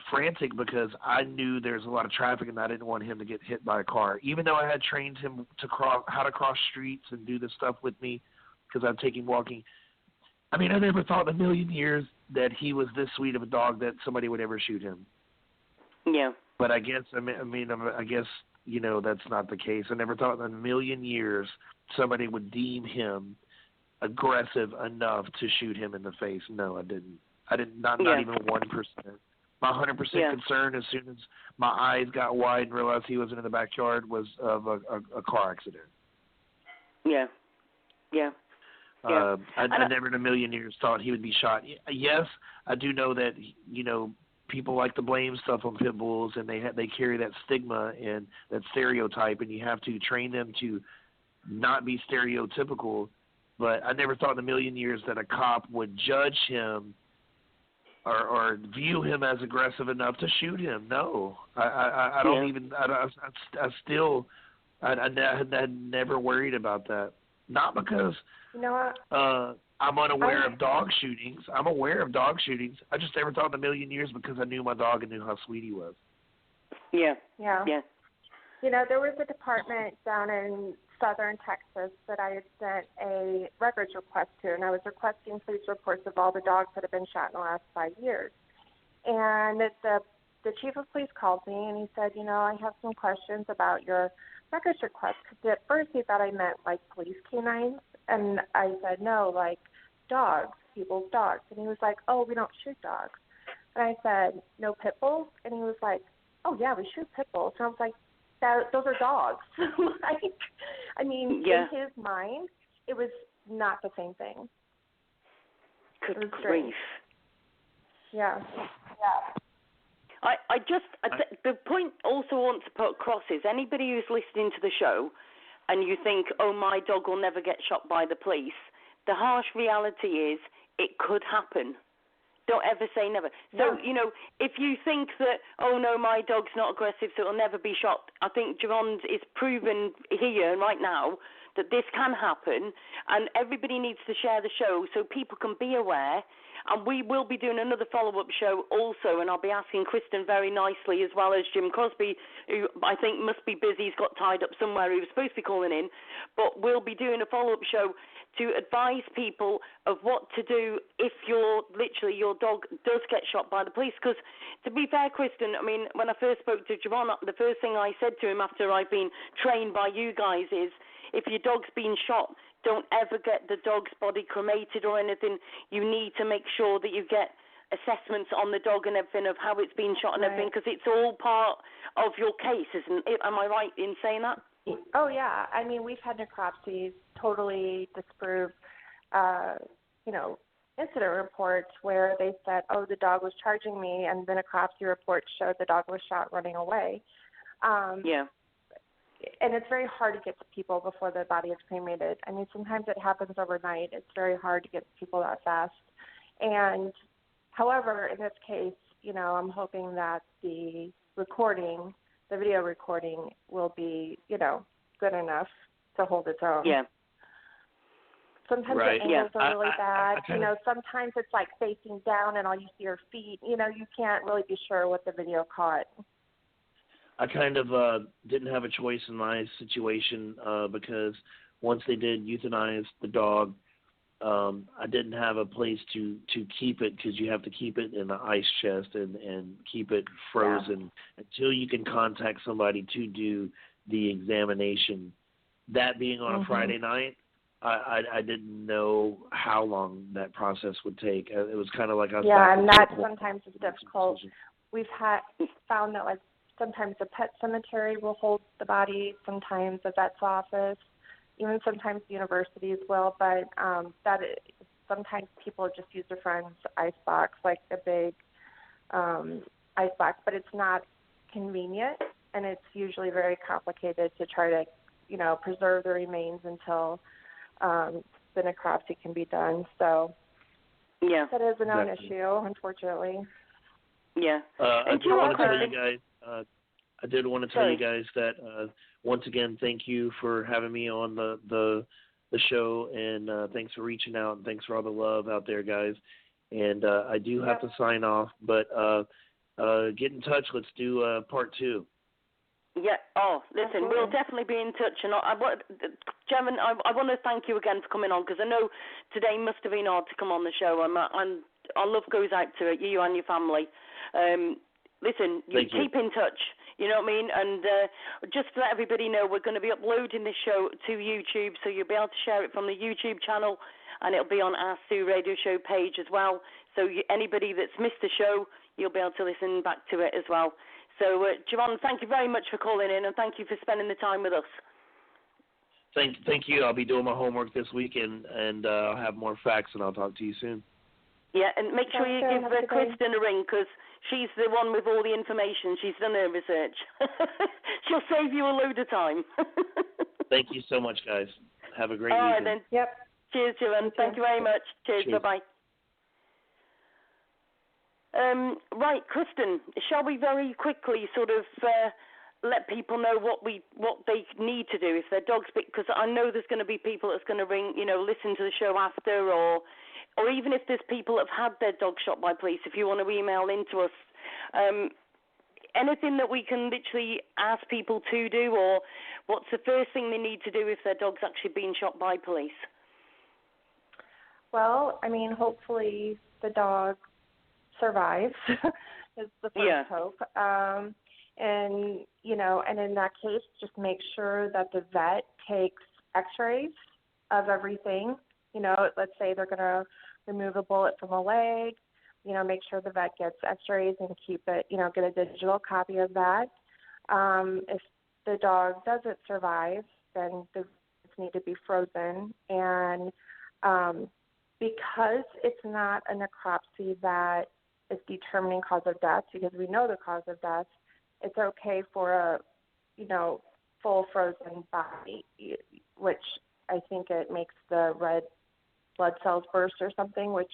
frantic because I knew there's a lot of traffic and I didn't want him to get hit by a car. Even though I had trained him how to cross streets and do this stuff with me, because I'd take him walking. I mean, I never thought in a million years that he was this sweet of a dog that somebody would ever shoot him. Yeah. But I guess that's not the case. I never thought in a million years somebody would deem him aggressive enough to shoot him in the face. No, I didn't. Not even 1%. My 100% concern, as soon as my eyes got wide and realized he wasn't in the backyard, was of a car accident. Yeah. Yeah. Yeah. I never in a million years thought he would be shot. Yes, I do know that, people like to blame stuff on pit bulls, and they carry that stigma and that stereotype, and you have to train them to not be stereotypical. But I never thought in a million years that a cop would judge him or view him as aggressive enough to shoot him. No, I don't even. I never worried about that. Not because I'm unaware of dog shootings. I'm aware of dog shootings. I just never thought in a million years because I knew my dog and knew how sweet he was. Yeah. Yeah. There was a department down in southern Texas that I had sent a records request to, and I was requesting police reports of all the dogs that have been shot in the last 5 years. And the chief of police called me, and he said, I have some questions about your records request, because at first he thought I meant like police canines, and I said no, like dogs, people's dogs. And he was like, oh, we don't shoot dogs. And I said, no pit bulls? And he was like, oh yeah, we shoot pit bulls. And I was like, those are dogs. In his mind, it was not the same thing. Good grief. Yeah. The point also I want to put across is anybody who's listening to the show and you think, oh, my dog will never get shot by the police, the harsh reality is it could happen. Don't ever say never. So, if you think that, oh, no, my dog's not aggressive, so it'll never be shot, I think Jevon is proven here right now that this can happen, and everybody needs to share the show so people can be aware. And we will be doing another follow-up show also, and I'll be asking Kristen very nicely, as well as Jim Crosby, who I think must be busy. He's got tied up somewhere. He was supposed to be calling in. But we'll be doing a follow-up show to advise people of what to do if your dog does get shot by the police. Because, to be fair, Kristen, when I first spoke to Jevon, the first thing I said to him after I've been trained by you guys is, if your dog's been shot, don't ever get the dog's body cremated or anything. You need to make sure that you get assessments on the dog and everything of how it's been shot and everything, because it's all part of your case, isn't it? Am I right in saying that? Oh, yeah. We've had necropsies totally disprove, incident reports where they said, oh, the dog was charging me, and the necropsy report showed the dog was shot running away. And it's very hard to get to people before the body is cremated. Sometimes it happens overnight. It's very hard to get to people that fast. And, however, in this case, I'm hoping that the video recording will be, good enough to hold its own. Yeah. Sometimes the angles are really bad. Sometimes it's like facing down and all you see are feet. You can't really be sure what the video caught. I kind of didn't have a choice in my situation because once they did euthanize the dog, I didn't have a place to keep it, because you have to keep it in the ice chest and keep it frozen until you can contact somebody to do the examination. That being on a Friday night, I didn't know how long that process would take. It was kind of like I was and that sometimes is difficult. We've found that sometimes the pet cemetery will hold the body, sometimes the vet's office, even sometimes universities will, but sometimes people just use their friend's ice box, like a big ice box, but it's not convenient, and it's usually very complicated to try to, preserve the remains until the necropsy can be done. So that is a known issue, unfortunately. Yeah. I did want to tell you guys. I did want to tell you guys that once again, thank you for having me on the show, and thanks for reaching out, and thanks for all the love out there, guys. And I do have to sign off, but get in touch. Let's do part 2. Yeah. Oh, listen, we'll definitely be in touch. And Jevon, I want to thank you again for coming on, because I know today must have been hard to come on the show, and our love goes out to you and your family. Listen, keep in touch. You know what I mean? And just to let everybody know, we're going to be uploading this show to YouTube, so you'll be able to share it from the YouTube channel, and it'll be on our Sue Radio Show page as well. So anybody that's missed the show, you'll be able to listen back to it as well. So, Jevon, thank you very much for calling in, and thank you for spending the time with us. Thank you. I'll be doing my homework this week, and I'll have more facts, and I'll talk to you soon. Yeah, and make sure you give Kristen a ring, because she's the one with all the information. She's done her research. She'll save you a load of time. Thank you so much, guys. Have a great weekend. All right, then. Yep. Cheers, Jevon. Thank you very much. Cheers. Bye-bye. Right, Kristen, shall we very quickly sort of let people know what they need to do if their dog's, because I know there's going to be people that's going to ring, listen to the show after, or even if there's people that have had their dog shot by police, if you want to email into us, anything that we can literally ask people to do, or what's the first thing they need to do if their dog's actually been shot by police? Well, I mean, hopefully the dog survives is the first hope. And in that case, just make sure that the vet takes x-rays of everything. Let's say they're going to remove a bullet from a leg, make sure the vet gets x-rays and keep it, get a digital copy of that. If the dog doesn't survive, then the vets need to be frozen. And because it's not a necropsy that is determining cause of death, because we know the cause of death, it's okay for a, full frozen body, which I think it makes the red blood cells burst or something, which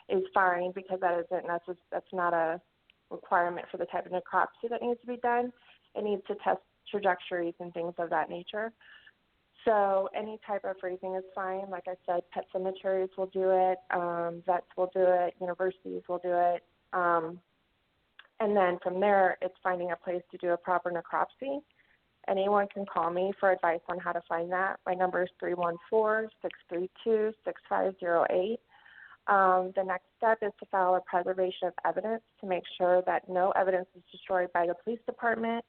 is fine because that's not a requirement for the type of necropsy that needs to be done. It needs to test trajectories and things of that nature. So any type of freezing is fine. Like I said, pet cemeteries will do it, vets will do it, universities will do it. And then from there, it's finding a place to do a proper necropsy. Anyone can call me for advice on how to find that. My number is 314-632-6508. The next step is to file a preservation of evidence to make sure that no evidence is destroyed by the police department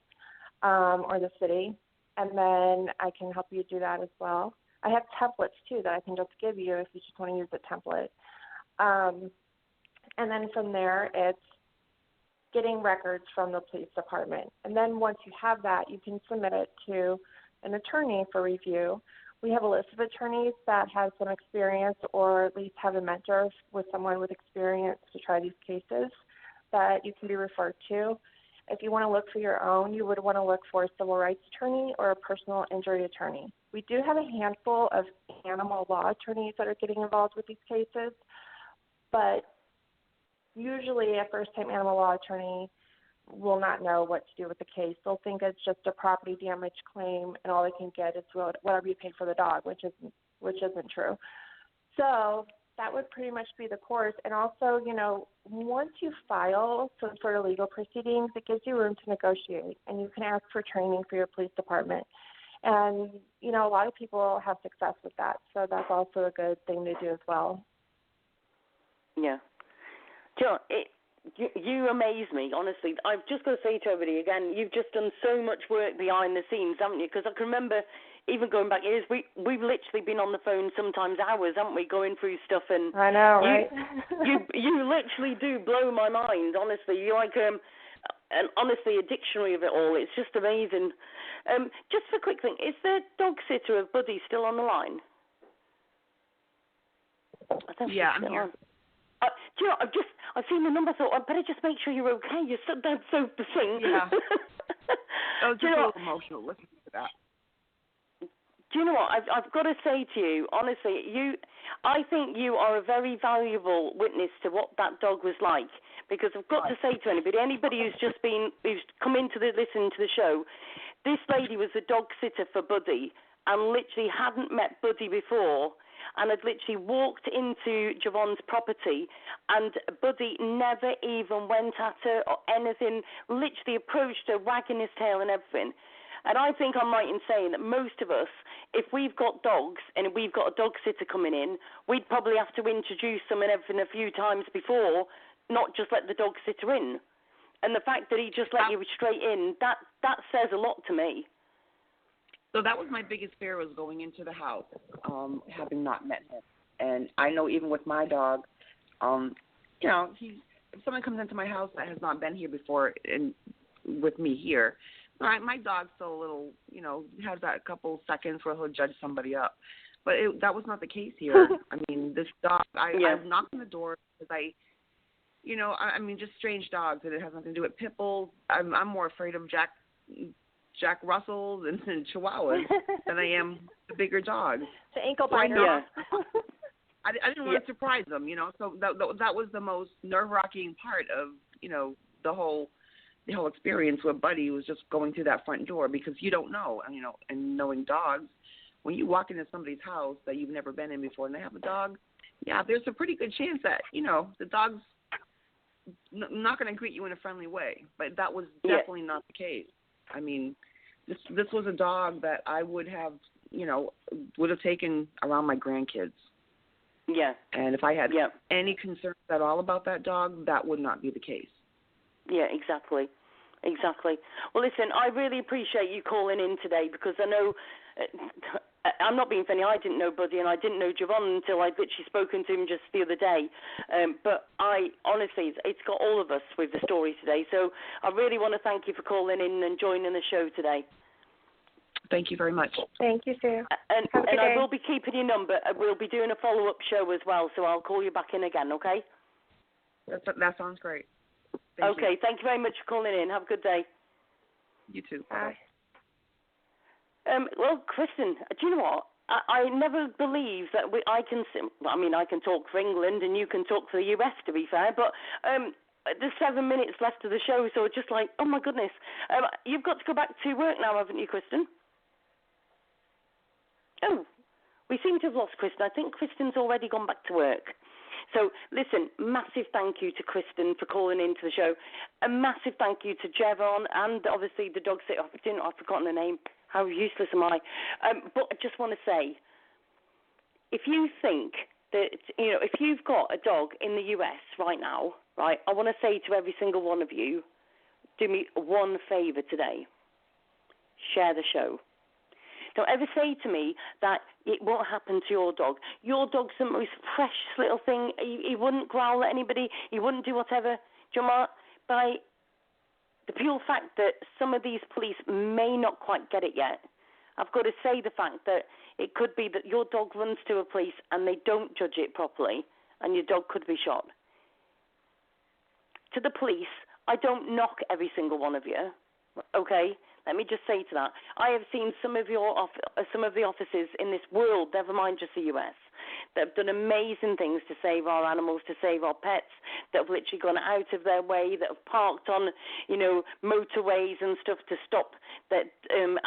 or the city. And then I can help you do that as well. I have templates, too, that I can just give you if you just want to use the template. And then from there, it's getting records from the police department. And then once you have that, you can submit it to an attorney for review. We have a list of attorneys that have some experience or at least have a mentor with someone with experience to try these cases that you can be referred to. If you want to look for your own, you would want to look for a civil rights attorney or a personal injury attorney. We do have a handful of animal law attorneys that are getting involved with these cases, but usually a first-time animal law attorney will not know what to do with the case. They'll think it's just a property damage claim, and all they can get is whatever you paid for the dog, which isn't true. So that would pretty much be the course. And also, once you file some sort of legal proceedings, it gives you room to negotiate, and you can ask for training for your police department. And, a lot of people have success with that, so that's also a good thing to do as well. Yeah. John, you amaze me, honestly. I've just got to say to everybody again, you've just done so much work behind the scenes, haven't you? Because I can remember, even going back years, we've literally been on the phone sometimes hours, haven't we, going through stuff. And I know, right? you literally do blow my mind, honestly. You're like, honestly, a dictionary of it all. It's just amazing. Just a quick thing, is the dog sitter of Buddy still on the line? I think yeah, I'm here. Do you know, I've seen the number, I thought, I'd better just make sure you're okay. You're so dead so the thing. Yeah. I was just a little emotional listening to that. Do you know what? I've got to say to you, honestly, I think you are a very valuable witness to what that dog was like. Because I've got to say to anybody who's come in to listen to the show, this lady was the dog sitter for Buddy and literally hadn't met Buddy before, and had literally walked into Jevon's property, and Buddy never even went at her or anything, literally approached her, wagging his tail and everything. And I think I'm right in saying that most of us, if we've got dogs and we've got a dog sitter coming in, we'd probably have to introduce them and everything a few times before, not just let the dog sitter in. And the fact that he just let you straight in, that says a lot to me. So that was my biggest fear, was going into the house, having not met him. And I know even with my dog, if someone comes into my house that has not been here before and with me here, All right, my dog's still a little, has that couple seconds where he'll judge somebody up. But that was not the case here. I mean, this dog, I knocked on the door because just strange dogs, and it has nothing to do with pit bulls. I'm more afraid of Jack Russells and Chihuahuas than I am the bigger dogs. The ankle biter. I didn't want to surprise them, So that was the most nerve-wracking part of, the whole experience with Buddy was just going through that front door because you don't know, and knowing dogs, when you walk into somebody's house that you've never been in before and they have a dog, there's a pretty good chance that, the dog's not going to greet you in a friendly way. But that was definitely not the case. I mean, this was a dog that I would have taken around my grandkids. Yeah. And if I had any concerns at all about that dog, that would not be the case. Yeah, exactly. Well, listen, I really appreciate you calling in today because I know, I'm not being funny, I didn't know Buddy and I didn't know Jevon until I'd literally spoken to him just the other day. But honestly, it's got all of us with the story today. So I really want to thank you for calling in and joining the show today. Thank you very much. Thank you, Sue. And I will be keeping your number. We'll be doing a follow-up show as well, so I'll call you back in again, okay? That sounds great. Thank you very much for calling in. Have a good day. You too. Bye. Well, Kristen, do you know what? I never believed that I can talk for England and you can talk for the US, to be fair, but there's 7 minutes left of the show, so just like, oh my goodness. You've got to go back to work now, haven't you, Kristen? Oh, we seem to have lost Kristen. I think Kristen's already gone back to work. So, listen, massive thank you to Kristen for calling into the show. A massive thank you to Jevon and obviously the dog sitter. I've forgotten her name. How useless am I? But I just want to say, if you think that, if you've got a dog in the US right now, right, I want to say to every single one of you, do me one favor today. Share the show. Don't ever say to me that it won't happen to your dog. Your dog's the most precious little thing. He wouldn't growl at anybody. He wouldn't do whatever. Do you know what? By the pure fact that some of these police may not quite get it yet, I've got to say the fact that it could be that your dog runs to a police and they don't judge it properly and your dog could be shot. To the police, I don't knock every single one of you, okay? Let me just say to that. I have seen some of the officers in this world, never mind just the US, that have done amazing things to save our animals, to save our pets, that have literally gone out of their way, that have parked on, motorways and stuff to stop that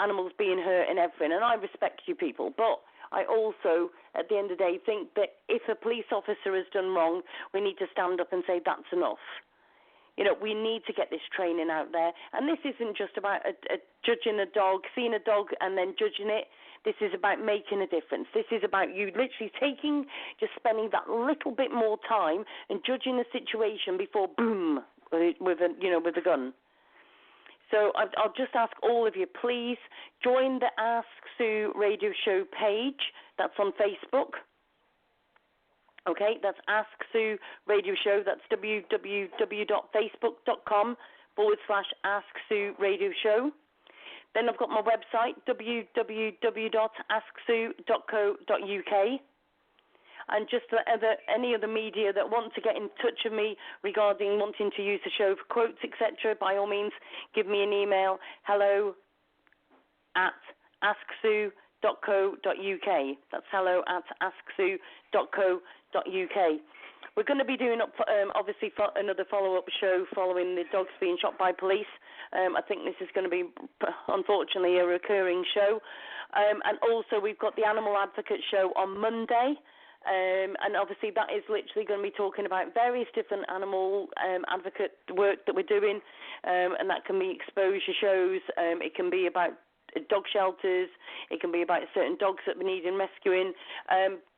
animals being hurt and everything. And I respect you people, but I also, at the end of the day, think that if a police officer has done wrong, we need to stand up and say that's enough. We need to get this training out there. And this isn't just about judging a dog, seeing a dog and then judging it. This is about making a difference. This is about you literally spending that little bit more time and judging the situation before boom with a gun. So I'll just ask all of you, please join the Ask Sue radio show page. That's on Facebook. Okay, that's Ask Sue Radio Show. That's www.facebook.com/Ask Sue Radio Show. Then I've got my website, www.asksue.co.uk. And just any other media that want to get in touch with me regarding wanting to use the show for quotes, etc., by all means, give me an email, hello@asksue.co.uk. That's hello@asksue.co.uk. We're going to be doing obviously another follow-up show following the dogs being shot by police. I think this is going to be, unfortunately, a recurring show. And also we've got the Animal Advocate show on Monday. And obviously that is literally going to be talking about various different animal advocate work that we're doing. And that can be exposure shows. It can be about dog shelters. It can be about certain dogs that we need in rescuing.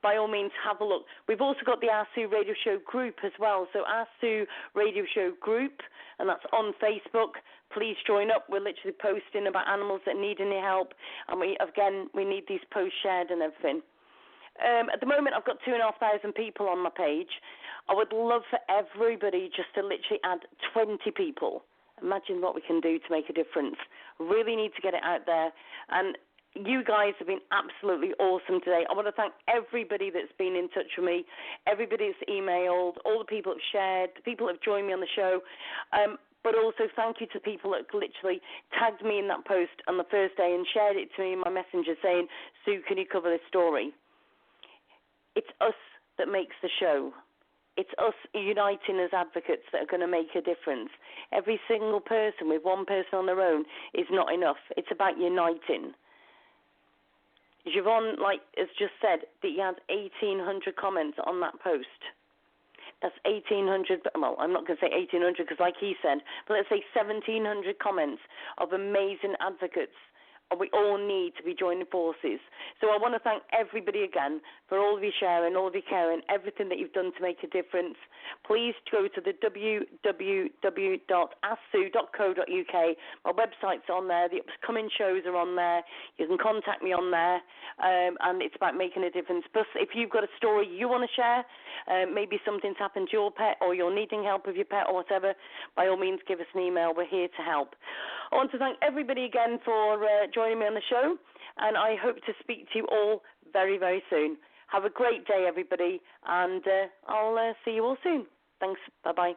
By all means, have a look. We've also got the Ask Sue Radio Show group as well. So Ask Sue Radio Show group, and that's on Facebook. Please join up. We're literally posting about animals that need any help. And we need these posts shared and everything. At the moment, I've got 2,500 people on my page. I would love for everybody just to literally add 20 people. Imagine what we can do to make a difference. Really need to get it out there. And you guys have been absolutely awesome today. I want to thank everybody that's been in touch with me, everybody that's emailed, all the people that have shared, the people that have joined me on the show. But also thank you to people that literally tagged me in that post on the first day and shared it to me in my messenger saying, Sue, can you cover this story? It's us that makes the show. It's us uniting as advocates that are going to make a difference. Every single person with one person on their own is not enough. It's about uniting. Jevon, has just said that he has 1,800 comments on that post. That's 1,800, well, I'm not going to say 1,800 because like he said, but let's say 1,700 comments of amazing advocates. We all need to be joining forces. So I want to thank everybody again for all of your sharing, all of your caring, everything that you've done to make a difference. Please go to the www.asksue.co.uk. My website's on there. The upcoming shows are on there. You can contact me on there, and it's about making a difference. Plus, if you've got a story you want to share, maybe something's happened to your pet or you're needing help with your pet or whatever, by all means, give us an email. We're here to help. I want to thank everybody again for joining me on the show, and I hope to speak to you all very, very soon. Have a great day, everybody, and I'll see you all soon. Thanks. Bye-bye.